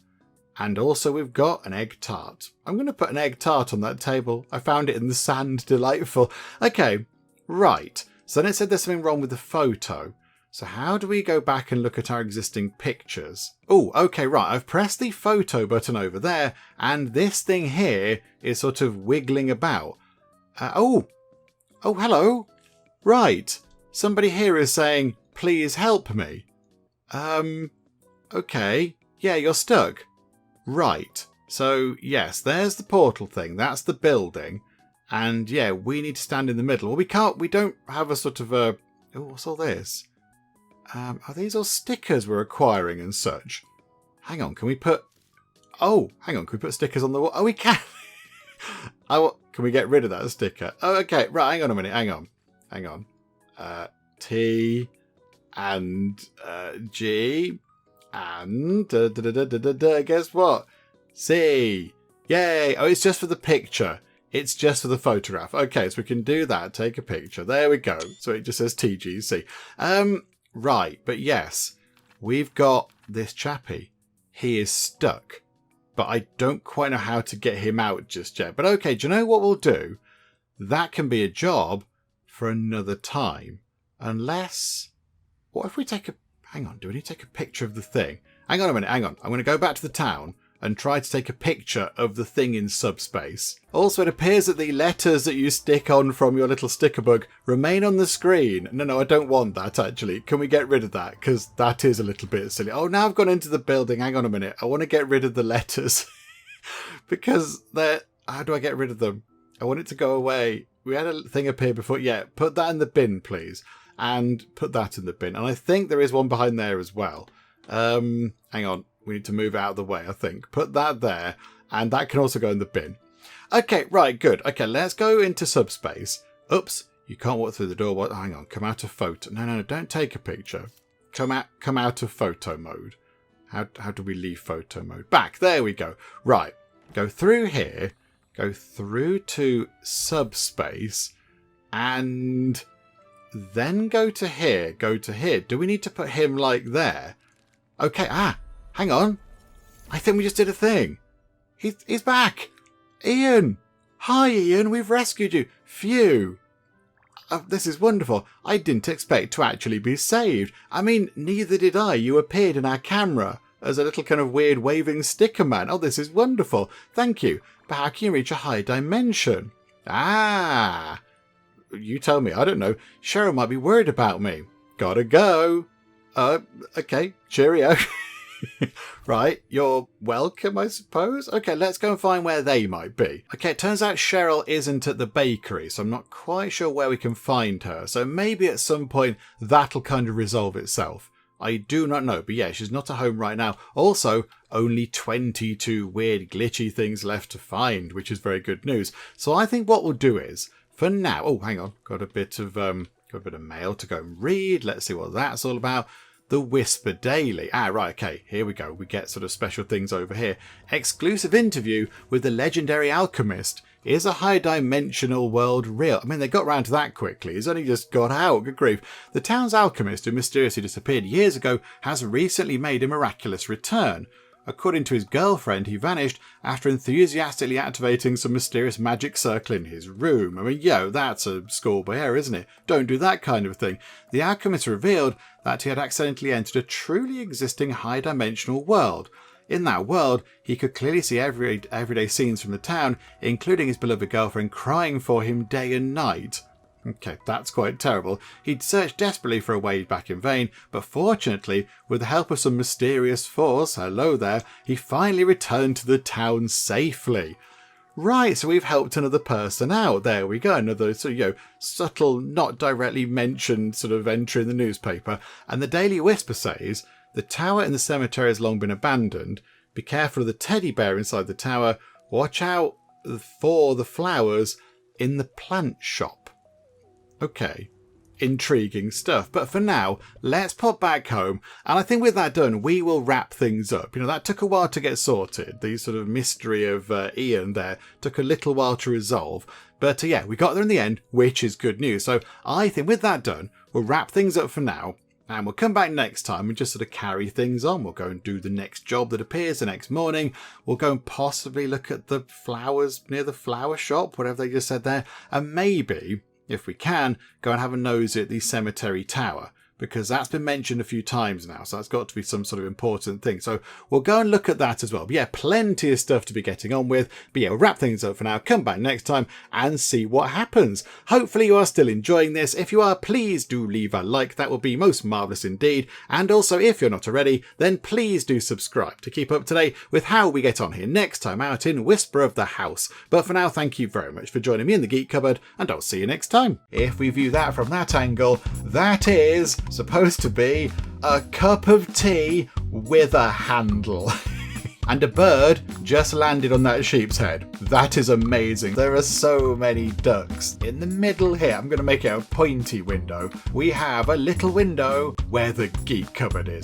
And also we've got an egg tart. I'm going to put an egg tart on that table. I found it in the sand. Delightful. Okay. Right, so then it said there's something wrong with the photo. So how do we go back and look at our existing pictures? Oh, okay, right. I've pressed the photo button over there, and this thing here is sort of wiggling about. Oh, hello. Right, somebody here is saying, please help me. Okay. Yeah, you're stuck. Right. So, yes, there's the portal thing. That's the building. And yeah, we need to stand in the middle. Well, we don't have a sort of a... oh, what's all this? Are these all stickers we're acquiring and such? Hang on, can we put... oh, hang on, can we put stickers on the wall? Oh, we can! Can we get rid of that sticker? Oh, okay, right, hang on a minute, hang on. T and G and guess what? C. Yay! Oh, it's just for the picture. It's just for the photograph. Okay, so we can do that. Take a picture. There we go. So it just says TGC. Right, but yes, we've got this chappie. He is stuck, but I don't quite know how to get him out just yet. But okay, do you know what we'll do? That can be a job for another time. Unless... what if we take a... hang on, do we need to take a picture of the thing? Hang on a minute, hang on. I'm going to go back to the town and try to take a picture of the thing in Subspace. Also, it appears that the letters that you stick on from your little sticker book remain on the screen. No, I don't want that, actually. Can we get rid of that? Because that is a little bit silly. Oh, now I've gone into the building. Hang on a minute. I want to get rid of the letters. Because they're... how do I get rid of them? I want it to go away. We had a thing appear before. Yeah, put that in the bin, please. And put that in the bin. And I think there is one behind there as well. Hang on. We need to move out of the way, I think. Put that there. And that can also go in the bin. Okay, right, good. Okay, let's go into Subspace. Oops, you can't walk through the door. What? Hang on, come out of photo. No, don't take a picture. Come out of photo mode. How do we leave photo mode? Back, there we go. Right, go through here. Go through to Subspace. And then go to here. Go to here. Do we need to put him like there? Okay, hang on. I think we just did a thing. He's back. Ian. Hi, Ian. We've rescued you. Phew. This is wonderful. I didn't expect to actually be saved. I mean, neither did I. You appeared in our camera as a little kind of weird waving sticker man. Oh, this is wonderful. Thank you. But how can you reach a high dimension? Ah, you tell me. I don't know. Cheryl might be worried about me. Gotta go. Okay. Cheerio. Right, you're welcome, I suppose. Okay, let's go and find where they might be. Okay, it turns out Cheryl isn't at the bakery, so I'm not quite sure where we can find her. So maybe at some point that'll kind of resolve itself. I do not know, but yeah, she's not at home right now. Also, only 22 weird glitchy things left to find, which is very good news. So I think what we'll do is, for now... Oh, hang on. Got a bit of mail to go and read. Let's see what that's all about. The Whisper Daily. Ah, right, okay, here we go. We get sort of special things over here. Exclusive interview with the legendary alchemist. Is a high-dimensional world real? I mean, they got round to that quickly. He's only just got out. Good grief. The town's alchemist, who mysteriously disappeared years ago, has recently made a miraculous return. According to his girlfriend, he vanished after enthusiastically activating some mysterious magic circle in his room. I mean, that's a schoolboy error, isn't it? Don't do that kind of thing. The alchemist revealed that he had accidentally entered a truly existing high-dimensional world. In that world, he could clearly see everyday scenes from the town, including his beloved girlfriend crying for him day and night. Okay, that's quite terrible. He'd searched desperately for a way back in vain, but fortunately, with the help of some mysterious force, hello there, he finally returned to the town safely. Right, so we've helped another person out. There we go. Another sort of, subtle, not directly mentioned sort of entry in the newspaper. And the Daily Whisper says, the tower in the cemetery has long been abandoned. Be careful of the teddy bear inside the tower. Watch out for the flowers in the plant shop. Okay, intriguing stuff. But for now, let's pop back home. And I think with that done, we will wrap things up. That took a while to get sorted. The sort of mystery of Ian there took a little while to resolve. But yeah, we got there in the end, which is good news. So I think with that done, we'll wrap things up for now. And we'll come back next time and just sort of carry things on. We'll go and do the next job that appears the next morning. We'll go and possibly look at the flowers near the flower shop, whatever they just said there. And maybe, if we can, go and have a nosy at the cemetery tower, because that's been mentioned a few times now, so that's got to be some sort of important thing. So we'll go and look at that as well. But yeah, plenty of stuff to be getting on with. But yeah, we'll wrap things up for now, come back next time and see what happens. Hopefully you are still enjoying this. If you are, please do leave a like. That would be most marvellous indeed. And also, if you're not already, then please do subscribe to keep up to date with how we get on here next time out in Whisper of the House. But for now, thank you very much for joining me in the Geek Cupboard, and I'll see you next time. If we view that from that angle, that is supposed to be a cup of tea with a handle. And a bird just landed on that sheep's head. That is amazing. There are so many ducks. In the middle here, I'm going to make it a pointy window. We have a little window where the Geek Cupboard is.